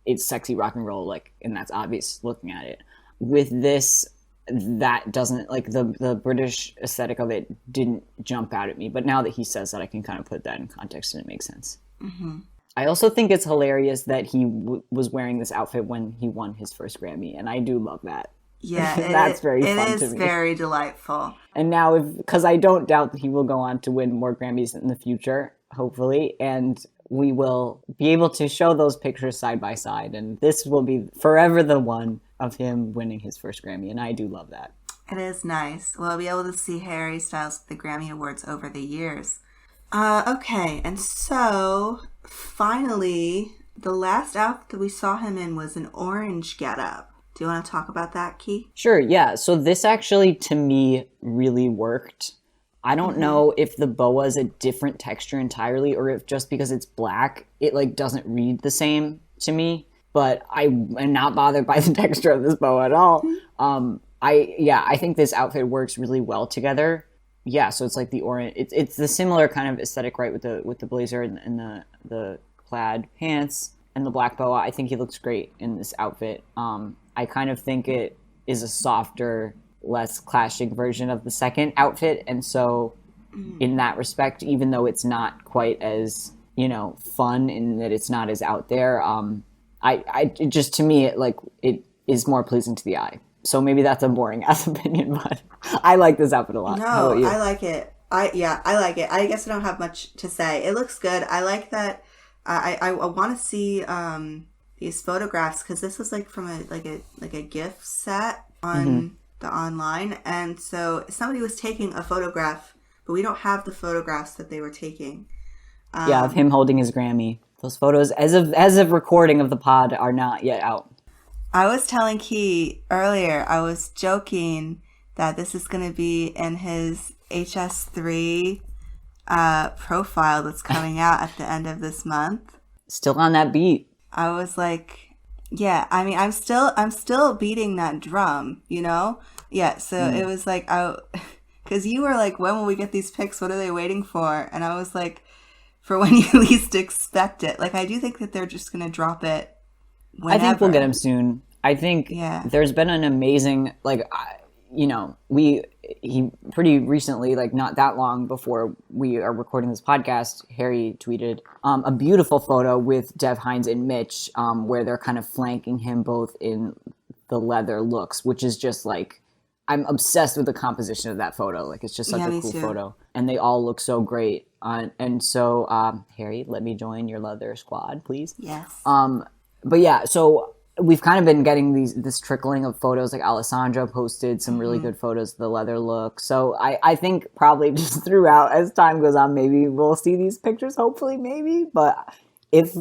it's sexy rock and roll, like, and that's obvious looking at it. With this, that doesn't, like, the British aesthetic of it didn't jump out at me. But now that he says that, I can kind of put that in context and it makes sense. Mm-hmm. I also think it's hilarious that he was wearing this outfit when he won his first Grammy, and I do love that. Yeah, That's very fun to me. It is very delightful. And now, because I don't doubt that he will go on to win more Grammys in the future, hopefully, and we will be able to show those pictures side by side, and this will be forever the one of him winning his first Grammy, and I do love that. It is nice. We'll be able to see Harry Styles at the Grammy Awards over the years. Okay, and so finally, the last outfit that we saw him in was an orange getup. Do you want to talk about that, Key? Sure, yeah. So this actually, to me, really worked. I don't know if the boa is a different texture entirely, or if just because it's black, it like doesn't read the same to me. But I am not bothered by the texture of this boa at all. I think this outfit works really well together. Yeah, so it's like the orange. It's the similar kind of aesthetic, right, with the blazer and the plaid pants and the black boa. I think he looks great in this outfit. I kind of think it is a softer, less clashing version of the second outfit. And so in that respect, even though it's not quite as, fun in that it's not as out there, it just, to me, it is more pleasing to the eye. So maybe that's a boring ass opinion, but I like this outfit a lot. No, I like it. I like it. I guess I don't have much to say. It looks good. I like that. I want to see these photographs, because this was like from a gift set on the online, and so somebody was taking a photograph, but we don't have the photographs that they were taking. Of him holding his Grammy. Those photos, as of recording of the pod, are not yet out. I was telling Key earlier, I was joking that this is going to be in his HS3 profile that's coming out at the end of this month. Still on that beat. I was like, yeah, I mean, I'm still beating that drum, Yeah, so it was like, because you were like, when will we get these pics? What are they waiting for? And I was like, for when you least expect it. Like, I do think that they're just going to drop it whenever. I think we'll get him soon. I think there's been an amazing, he pretty recently, like not that long before we are recording this podcast, Harry tweeted a beautiful photo with Dev Hynes and Mitch, where they're kind of flanking him both in the leather looks, which is just like, I'm obsessed with the composition of that photo. Like, it's just such a cool photo. And they all look so great. And so, Harry, let me join your leather squad, please. Yes. But yeah, so we've kind of been getting this trickling of photos. Like Alessandra posted some really good photos of the leather look. So I think probably just throughout, as time goes on, maybe we'll see these pictures, hopefully, maybe. But if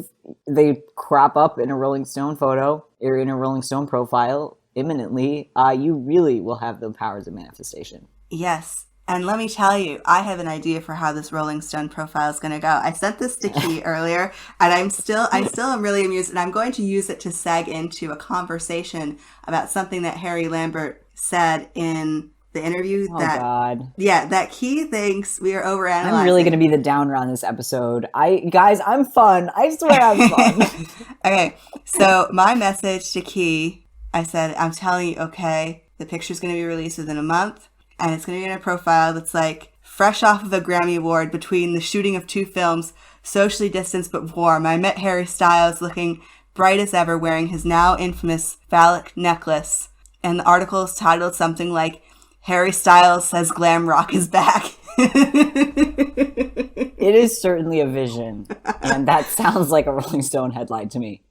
they crop up in a Rolling Stone photo or in a Rolling Stone profile imminently, you really will have the powers of manifestation. Yes. And let me tell you, I have an idea for how this Rolling Stone profile is going to go. I sent this to Key earlier, and I still am really amused, and I'm going to use it to seg into a conversation about something that Harry Lambert said in the interview. That Key thinks we are overanalyzing. I'm really going to be the downer on this episode. Guys, I'm fun. I swear I'm fun. Okay, so my message to Key, I said, I'm telling you, okay, the picture's going to be released within a month. And it's going to be in a profile that's like, fresh off of a Grammy Award between the shooting of 2 films, socially distanced but warm. I met Harry Styles looking bright as ever, wearing his now infamous phallic necklace. And the article is titled something like, Harry Styles says glam rock is back. It is certainly a vision. And that sounds like a Rolling Stone headline to me.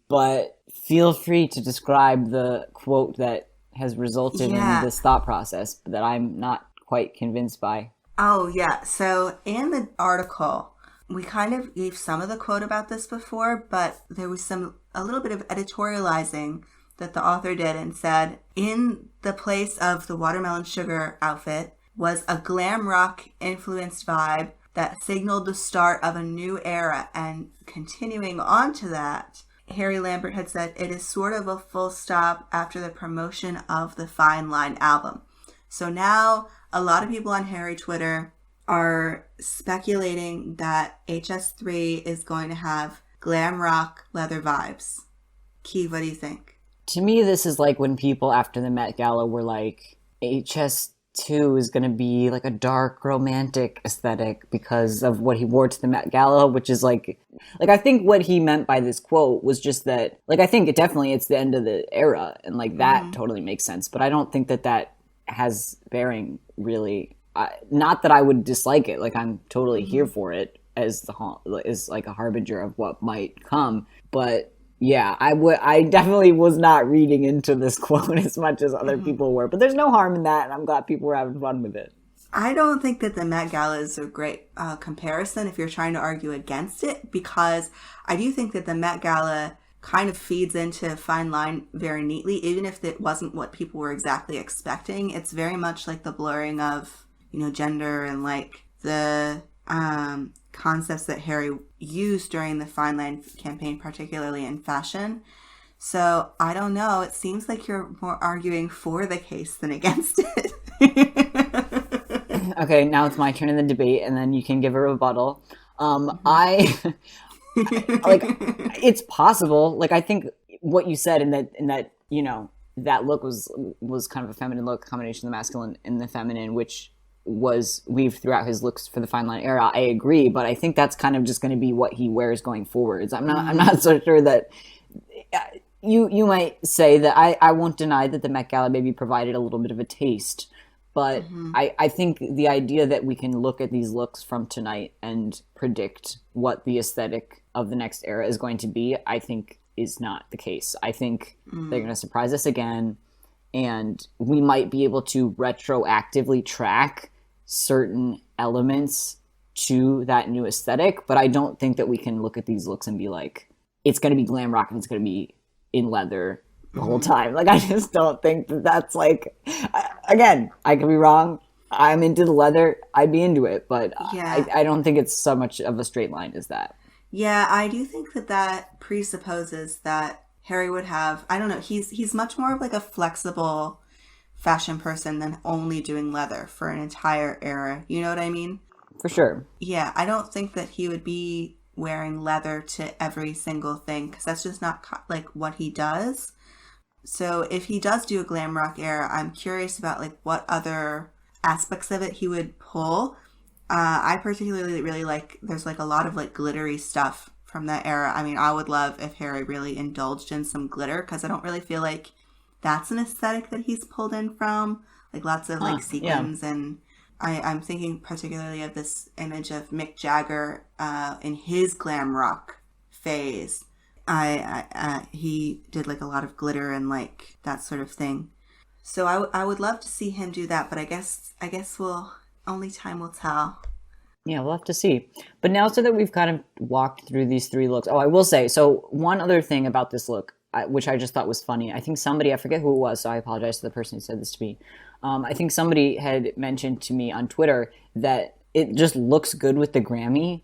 But feel free to describe the quote that has resulted in this thought process that I'm not quite convinced by. Oh, yeah. So in the article, we kind of gave some of the quote about this before, but there was a little bit of editorializing that the author did and said, in the place of the watermelon sugar outfit was a glam rock influenced vibe that signaled the start of a new era. And continuing on to that, Harry Lambert had said, it is sort of a full stop after the promotion of the Fine Line album. So now a lot of people on Harry Twitter are speculating that HS3 is going to have glam rock leather vibes. Key, what do you think? To me, this is like when people after the Met Gala were like, HS2 is going to be like a dark romantic aesthetic because of what he wore to the Met Gala, which is like I think what he meant by this quote was just that, like, I think it's the end of the era, and like that totally makes sense, but I don't think that has bearing really. Not that I would dislike it, like I'm totally here for it as like a harbinger of what might come, but yeah, I definitely was not reading into this quote as much as other people were, but there's no harm in that, and I'm glad people were having fun with it. I don't think that the Met Gala is a great comparison if you're trying to argue against it, because I do think that the Met Gala kind of feeds into Fine Line very neatly, even if it wasn't what people were exactly expecting. It's very much like the blurring of, gender and like the concepts that Harry used during the Fine Line campaign, particularly in fashion. So I don't know. It seems like you're more arguing for the case than against it. Okay, now it's my turn in the debate, and then you can give a rebuttal. I like, it's possible. Like, I think what you said in that that look was kind of a feminine look, combination of the masculine and the feminine, which was weaved throughout his looks for the Fine Line era. I agree, but I think that's kind of just going to be what he wears going forwards. I'm not so sure that you might say that I won't deny that the Met Gala maybe provided a little bit of a taste, but I think the idea that we can look at these looks from tonight and predict what the aesthetic of the next era is going to be, I think is not the case. I think they're going to surprise us again, and we might be able to retroactively track certain elements to that new aesthetic, but I don't think that we can look at these looks and be like, it's going to be glam rock and it's going to be in leather the whole time. Like, I just don't think that's like, again, I could be wrong. I'm into the leather. I'd be into it, but yeah. I don't think it's so much of a straight line as that. Yeah, I do think that presupposes that Harry would have, I don't know, he's much more of like a flexible fashion person than only doing leather for an entire era. You know what I mean? For sure. Yeah, I don't think that he would be wearing leather to every single thing, because that's just not like what he does. So if he does do a glam rock era, I'm curious about like what other aspects of it he would pull. I particularly really like, there's like a lot of like glittery stuff from that era. I mean, I would love if Harry really indulged in some glitter, because I don't really feel like that's an aesthetic that he's pulled in from. Like lots of like sequins, and I'm thinking particularly of this image of Mick Jagger in his glam rock phase. He did like a lot of glitter and like that sort of thing. So I would love to see him do that, but I guess only time will tell. Yeah, we'll have to see. But now, so that we've kind of walked through these three looks, I will say, so one other thing about this look, which I just thought was funny. I think somebody, I forget who it was, so I apologize to the person who said this to me. I think somebody had mentioned to me on Twitter that it just looks good with the Grammy,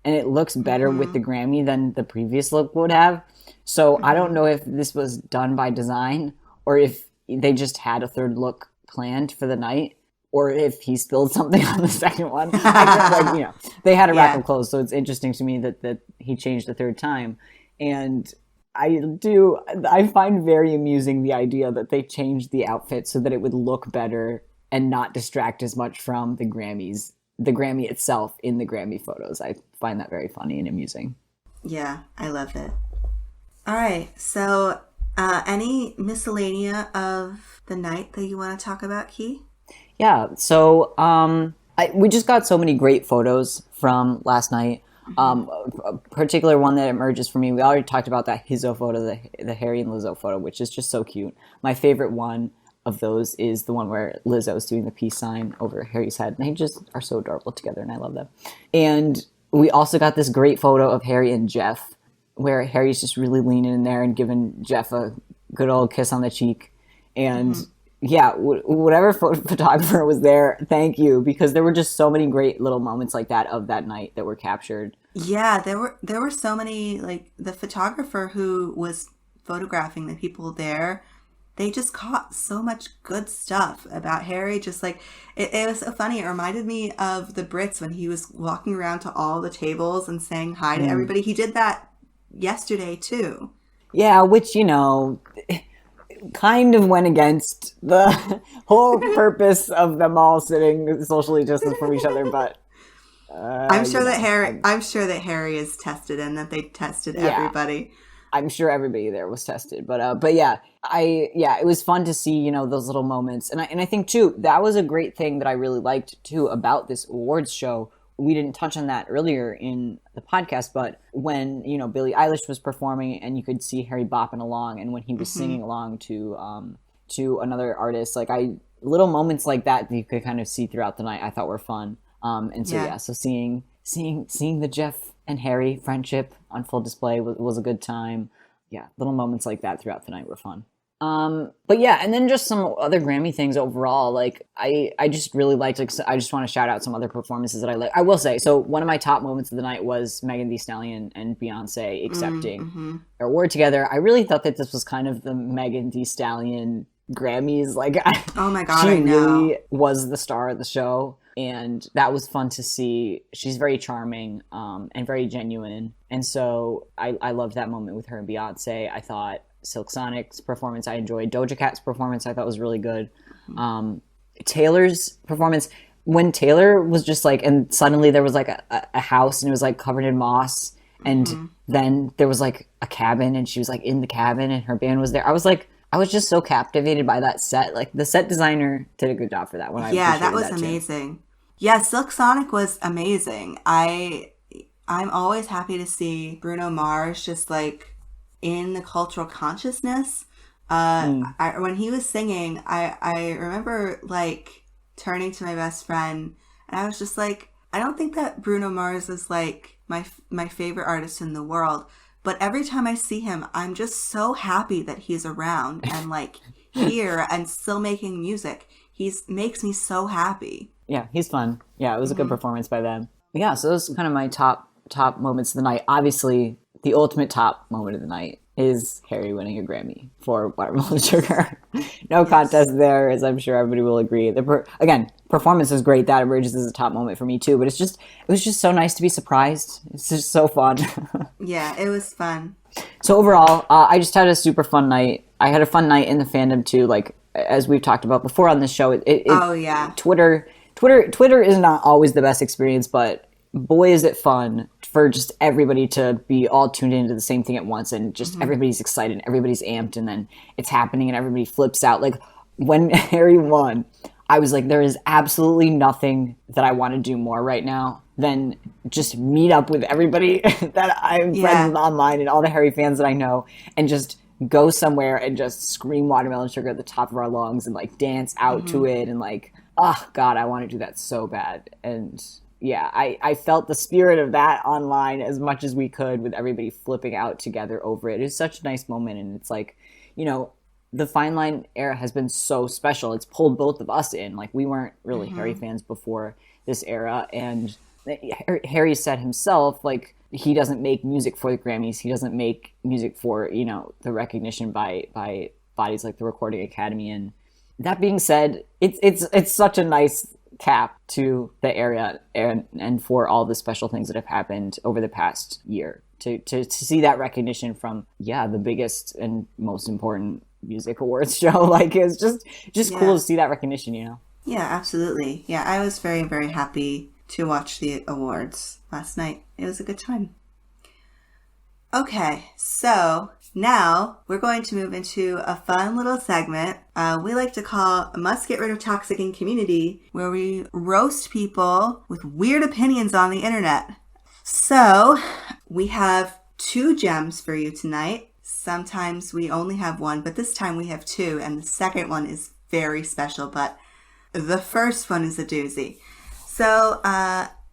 and it looks better with the Grammy than the previous look would have. So I don't know if this was done by design, or if they just had a third look planned for the night, or if he spilled something on the second one. They had a rack of clothes, so it's interesting to me that he changed the third time. And I find very amusing the idea that they changed the outfit so that it would look better and not distract as much from the Grammys, the Grammy itself in the Grammy photos. I find that very funny and amusing. Yeah, I love it. All right, so any miscellanea of the night that you want to talk about, Key? Yeah, so we just got so many great photos from last night. A particular one that emerges for me, we already talked about that Hizzo photo, the Harry and Lizzo photo, which is just so cute. My favorite one of those is the one where Lizzo's doing the peace sign over Harry's head. And they just are so adorable together, and I love them. And we also got this great photo of Harry and Jeff, where Harry's just really leaning in there and giving Jeff a good old kiss on the cheek. And yeah, whatever photographer was there, thank you, because there were just so many great little moments like that of that night that were captured. Yeah, there were so many, like the photographer who was photographing the people there, they just caught so much good stuff about Harry. Just like it was so funny. It reminded me of the Brits when he was walking around to all the tables and saying hi to everybody. He did that yesterday too. Yeah, which it kind of went against the whole purpose of them all sitting socially distant from each other, but I'm sure that Harry is tested and that they tested everybody. I'm sure everybody there was tested, but yeah, it was fun to see, you know, those little moments, and I think too that was a great thing that I really liked too about this awards show. We didn't touch on that earlier in the podcast, but when, you know, Billie Eilish was performing and you could see Harry bopping along, and when he was singing along to another artist, like little moments like that you could kind of see throughout the night, I thought were fun. So seeing the Jeff and Harry friendship on full display was a good time. Yeah, little moments like that throughout the night were fun. But yeah, and then just some other Grammy things overall. Like I just really liked. Like, I just want to shout out some other performances that I like. I will say, so one of my top moments of the night was Megan Thee Stallion and Beyonce accepting their award together. I really thought that this was kind of the Megan Thee Stallion Grammys. Like, oh my god, she I know. really was the star of the show. And that was fun to see. She's very charming and very genuine. And so I loved that moment with her and Beyonce. I thought Silk Sonic's performance I enjoyed. Doja Cat's performance I thought was really good. Taylor's performance, when Taylor was just like, and suddenly there was like a house and it was like covered in moss. And then there was like a cabin and she was like in the cabin and her band was there. I was just so captivated by that set. Like, the set designer did a good job for that one. Yeah, that was amazing. Yeah, Silk Sonic was amazing. I'm always happy to see Bruno Mars just like in the cultural consciousness. When he was singing, I remember like turning to my best friend and I was just like, I don't think that Bruno Mars is like my favorite artist in the world, but every time I see him, I'm just so happy that he's around and like here and still making music. Makes me so happy. Yeah, he's fun. Yeah, it was a good performance by them. Yeah, so those are kind of my top moments of the night. Obviously, the ultimate top moment of the night is Harry winning a Grammy for Watermelon Sugar. No contest there, as I'm sure everybody will agree. Again, performance is great. That emerges as a top moment for me too. But it was just so nice to be surprised. It's just so fun. Yeah, it was fun. So overall, I just had a super fun night. I had a fun night in the fandom too. Like, as we've talked about before on this show, oh yeah, Twitter is not always the best experience, but boy is it fun for just everybody to be all tuned into the same thing at once, and just everybody's excited, everybody's amped, and then it's happening and everybody flips out. Like, when Harry won, I was like, there is absolutely nothing that I want to do more right now than just meet up with everybody that I'm friends with online and all the Harry fans that I know, and just go somewhere and just scream Watermelon Sugar at the top of our lungs and like dance out to it, and like, oh god, I want to do that so bad. And yeah, I felt the spirit of that online as much as we could, with everybody flipping out together over it. It was such a nice moment, and it's like, you know, the Fine Line era has been so special. It's pulled both of us in. Like, we weren't really Harry fans before this era, and Harry said himself, like, he doesn't make music for the Grammys. He doesn't make music for, you know, the recognition by bodies like the Recording Academy. And that being said, it's such a nice cap to the era and for all the special things that have happened over the past year. To see that recognition from, the biggest and most important music awards show. Like, it's just cool to see that recognition, you know? Yeah, absolutely. Yeah, I was very, very happy to watch the awards last night. It was a good time. Okay, so now we're going to move into a fun little segment we like to call Must Get Rid of Toxic in Community, where we roast people with weird opinions on the internet. So we have 2 gems for you tonight. Sometimes we only have one, but this time we have 2, and the second one is very special, but the first one is a doozy. So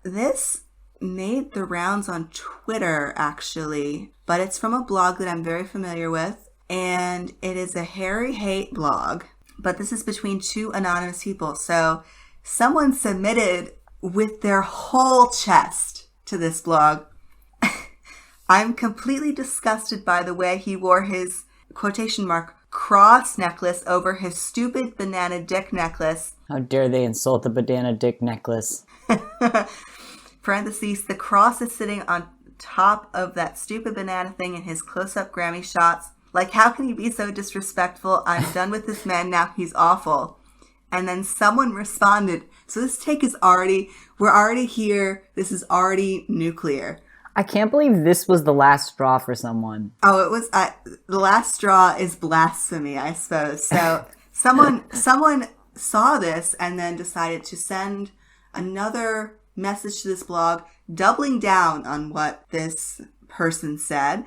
this made the rounds on Twitter, actually, but it's from a blog that I'm very familiar with, and it is a Harry hate blog, but this is between 2 anonymous people. So someone submitted with their whole chest to this blog. I'm completely disgusted by the way he wore his quotation mark cross necklace over his stupid banana dick necklace. How dare they insult the banana dick necklace? Parentheses, the cross is sitting on top of that stupid banana thing in his close-up Grammy shots Like, how can he be so disrespectful? I'm done with this man now. He's awful. And then someone responded, so this take is we're already here. This is already nuclear. I can't believe this was the last straw for someone. Oh, it was, the last straw is blasphemy, I suppose. So someone saw this and then decided to send another message to this blog, doubling down on what this person said.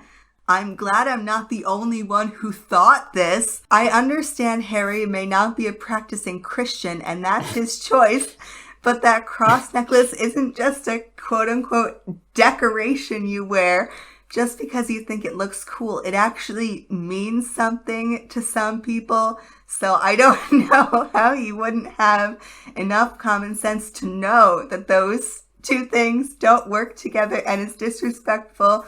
I'm glad I'm not the only one who thought this. I understand Harry may not be a practicing Christian, and that's his choice, but that cross necklace isn't just a quote-unquote decoration you wear just because you think it looks cool. It actually means something to some people, so I don't know how you wouldn't have enough common sense to know that those two things don't work together and it's disrespectful.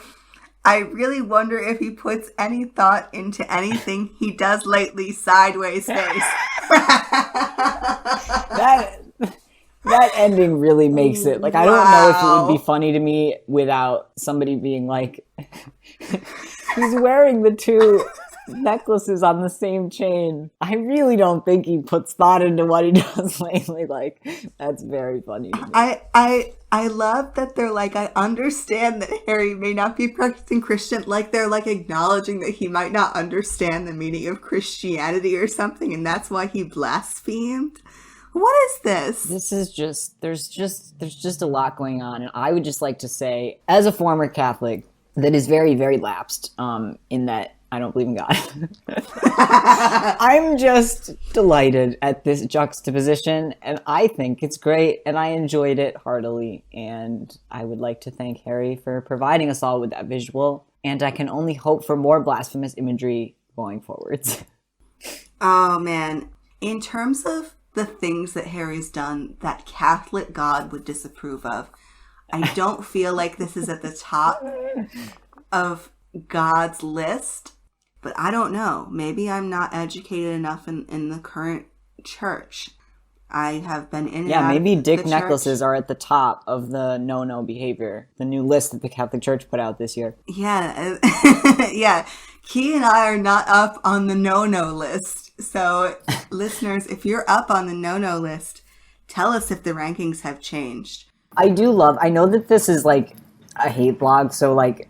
I really wonder if he puts any thought into anything he does lately. Sideways face. That ending really makes it. Like, I don't know if it would be funny to me without somebody being like, he's wearing the two necklaces on the same chain. I really don't think he puts thought into what he does lately. Like, that's very funny to me. I love that they're like, I understand that Harry may not be practicing Christian. Like, they're like acknowledging that he might not understand the meaning of Christianity or something, and that's why he blasphemed. What is this? This is there's just a lot going on. And I would just like to say, as a former Catholic that is very, very lapsed, in that I don't believe in God, I'm just delighted at this juxtaposition, and I think it's great, and I enjoyed it heartily, and I would like to thank Harry for providing us all with that visual, and I can only hope for more blasphemous imagery going forwards. Oh, man. In terms of the things that Harry's done that Catholic God would disapprove of, I don't feel like this is at the top of God's list, but I don't know. Maybe I'm not educated enough in the current church. I have been in and out maybe of dick the necklaces church. are at the top of the no behavior, the new list that the Catholic Church put out this year. Yeah. Yeah. Key and I are not up on the no list. So, listeners, if you're up on the no list, tell us if the rankings have changed. I know that this is like a hate blog, so like,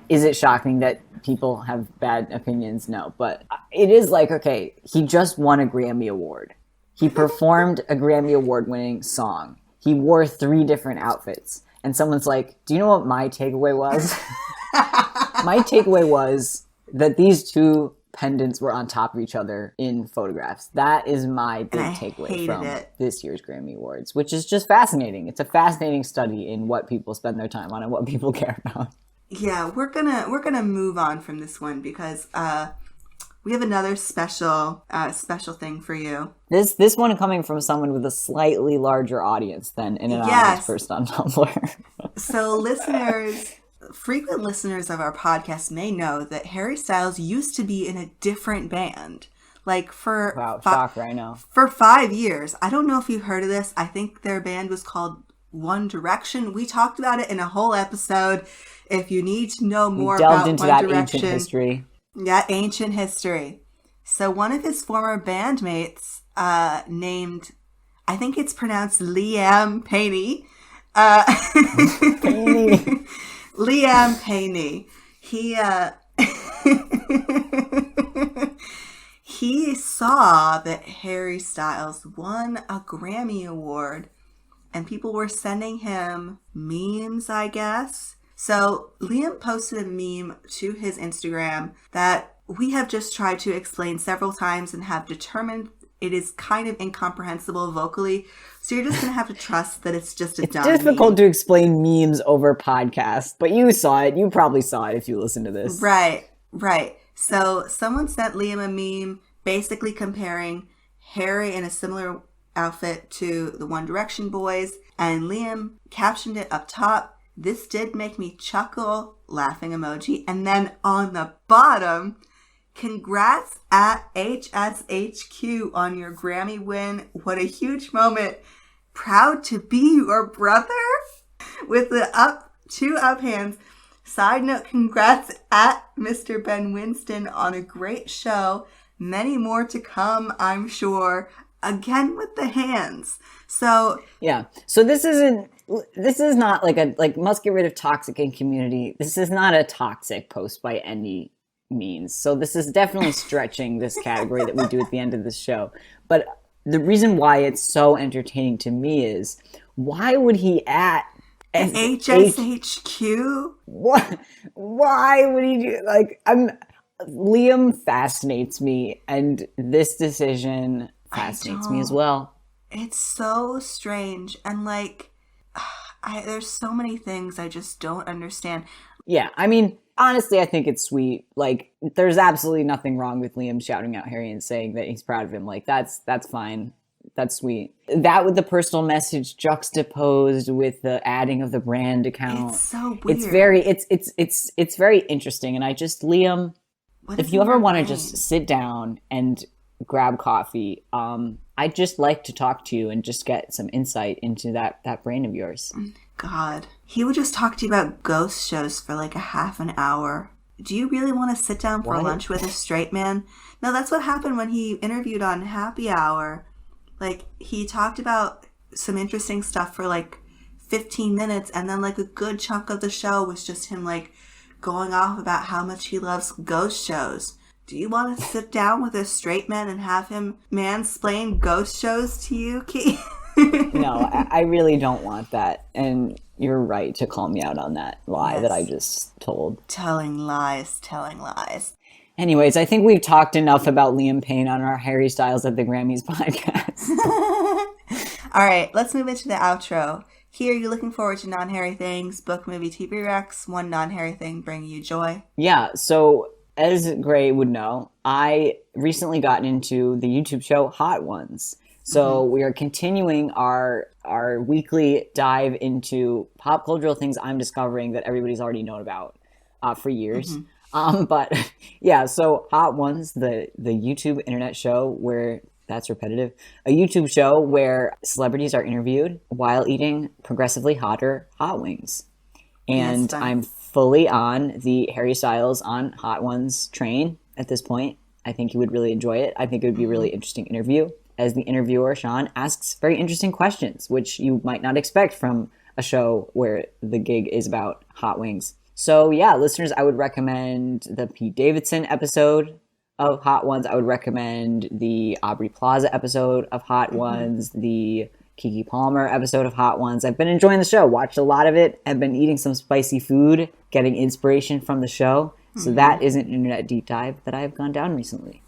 is it shocking that people have bad opinions? No, but it is like, okay, he just won a Grammy Award. He performed a Grammy Award-winning song. He wore 3 different outfits. And someone's like, do you know what my takeaway was? My takeaway was that these 2 pendants were on top of each other in photographs. That is my big takeaway from this year's Grammy Awards, which is just fascinating. It's a fascinating study in what people spend their time on and what people care about. Yeah, we're gonna move on from this one because we have another special thing for you. This one coming from someone with a slightly larger audience than an anonymous person on Tumblr. So listeners, frequent listeners of our podcast may know that Harry Styles used to be in a different band. Like for shock right now. For 5 years. I don't know if you heard of this. I think their band was called One Direction. We talked about it in a whole episode. If you need to know more about One Direction. Delved into that ancient history. Yeah, ancient history. So one of his former bandmates, named, I think it's pronounced Liam Payne. Liam Payne. He saw that Harry Styles won a Grammy Award, and people were sending him memes, I guess. So Liam posted a meme to his Instagram that we have just tried to explain several times and have determined it is kind of incomprehensible vocally. So you're just going to have to trust that it's just a dumb meme. It's difficult to explain memes over podcast, but you saw it. You probably saw it if you listened to this. Right. So someone sent Liam a meme basically comparing Harry in a similar outfit to the One Direction boys, and Liam captioned it up top, "This did make me chuckle," laughing emoji. And then on the bottom, "Congrats at HSHQ on your Grammy win. What a huge moment. Proud to be your brother," with the 2 up hands. Side note, congrats at Mr. Ben Winston on a great show. Many more to come, I'm sure. Again with the hands. So yeah. So this is not like must get rid of toxic in community. This is not a toxic post by any means. So this is definitely stretching this category that we do at the end of the show. But the reason why it's so entertaining to me is, why would he at HSHQ? What? Why would he do, like, Liam fascinates me, and this decision fascinates me as well. It's so strange, and like, there's so many things I just don't understand. Yeah, I mean, honestly, I think it's sweet. Like, there's absolutely nothing wrong with Liam shouting out Harry and saying that he's proud of him. Like, that's fine. That's sweet. That with the personal message juxtaposed with the adding of the brand account. It's so weird. It's very interesting. And I just, Liam, if you ever want to just sit down and grab coffee, I'd just like to talk to you and just get some insight into that brain of yours. God. He would just talk to you about ghost shows for like a half an hour. Do you really want to sit down for lunch with a straight man? No, that's what happened when he interviewed on Happy Hour. Like, he talked about some interesting stuff for like 15 minutes, and then like a good chunk of the show was just him like going off about how much he loves ghost shows. Do you want to sit down with a straight man and have him mansplain ghost shows to you, Keith? No, I really don't want that. And you're right to call me out on that lie that I just told. Telling lies. Anyways, I think we've talked enough about Liam Payne on our Harry Styles at the Grammys podcast. All right, let's move into the outro. Here, you're looking forward to non-Harry things, book, movie, TV recs, one non-Harry thing bringing you joy. Yeah, so as Gray would know, I recently gotten into the YouTube show Hot Ones. So we are continuing our weekly dive into pop cultural things I'm discovering that everybody's already known about for years. But yeah, so Hot Ones, the YouTube internet show where, that's repetitive, a YouTube show where celebrities are interviewed while eating progressively hotter hot wings. And I'm fully on the Harry Styles on Hot Ones train at this point. I think you would really enjoy it. I think it would be a really interesting interview, as the interviewer, Sean, asks very interesting questions, which you might not expect from a show where the gig is about hot wings. So yeah, listeners, I would recommend the Pete Davidson episode of Hot Ones. I would recommend the Aubrey Plaza episode of Hot Ones, the Keke Palmer episode of Hot Ones. I've been enjoying the show, watched a lot of it. I've been eating some spicy food, getting inspiration from the show. So that is an internet deep dive that I've gone down recently.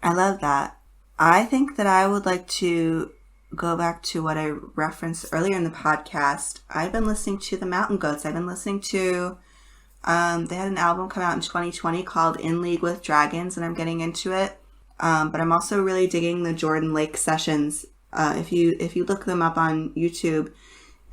I love that. I think that I would like to go back to what I referenced earlier in the podcast. I've been listening to the Mountain Goats. I've been listening to, they had an album come out in 2020 called In League with Dragons, and I'm getting into it. But I'm also really digging the Jordan Lake sessions. If you look them up on YouTube,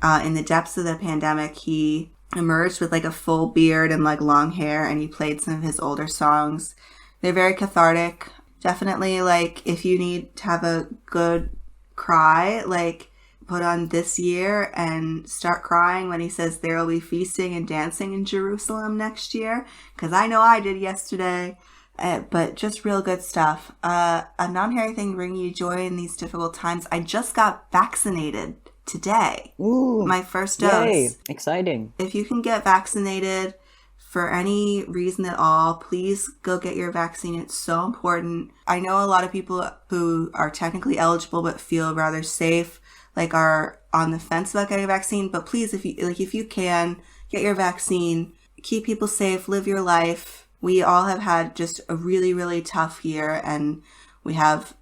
in the depths of the pandemic, he emerged with like a full beard and like long hair, and he played some of his older songs. They're very cathartic. Definitely, like, if you need to have a good cry, like, put on This Year and start crying when he says there will be feasting and dancing in Jerusalem next year, because I know I did yesterday. But just real good stuff. A non-Harry thing bringing you joy in these difficult times. I just got vaccinated today. Ooh, my first dose. Yay, exciting. If you can get vaccinated for any reason at all, please go get your vaccine. It's so important. I know a lot of people who are technically eligible but feel rather safe, like are on the fence about getting a vaccine. But please, if you can, get your vaccine. Keep people safe. Live your life. We all have had just a really, really tough year, and we have,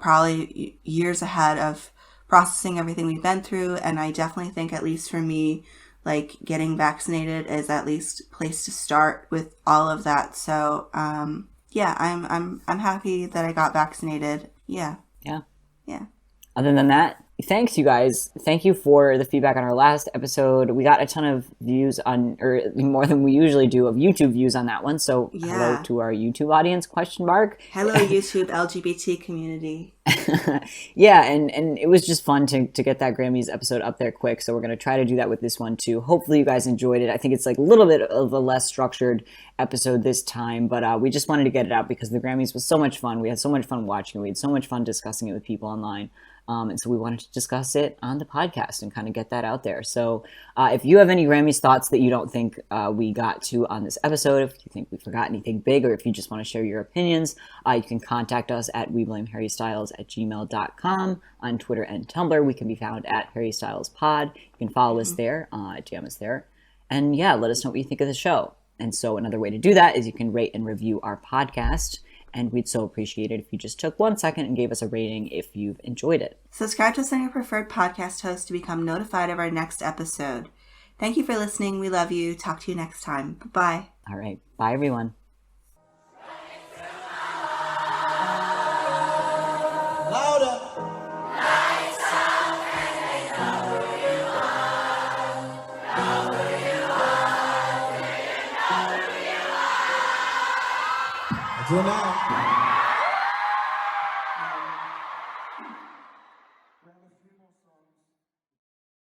probably years ahead of processing everything we've been through. And I definitely think, at least for me, like, getting vaccinated is at least a place to start with all of that. So, yeah, I'm happy that I got vaccinated. Yeah. Other than that, thanks, you guys. Thank you for the feedback on our last episode. We got a ton of views on, or more than we usually do, of YouTube views on that one. So hello to our YouTube audience, question mark. Hello, YouTube LGBT community. Yeah, and it was just fun to get that Grammys episode up there quick. So we're going to try to do that with this one too. Hopefully you guys enjoyed it. I think it's like a little bit of a less structured episode this time, but we just wanted to get it out because the Grammys was so much fun. We had so much fun watching it. We had so much fun discussing it with people online. And so we wanted to discuss it on the podcast and kind of get that out there. So if you have any Grammys thoughts that you don't think we got to on this episode, if you think we forgot anything big, or if you just want to share your opinions, you can contact us at weblameharrystyles@gmail.com. On Twitter and Tumblr, we can be found at HarryStylesPod. You can follow us there, jam us there. And yeah, let us know what you think of the show. And so another way to do that is you can rate and review our podcast. And we'd so appreciate it if you just took 1 second and gave us a rating if you've enjoyed it. Subscribe to us on your preferred podcast host to become notified of our next episode. Thank you for listening. We love you. Talk to you next time. Bye-bye. All right. Bye, everyone. Louder. Until now.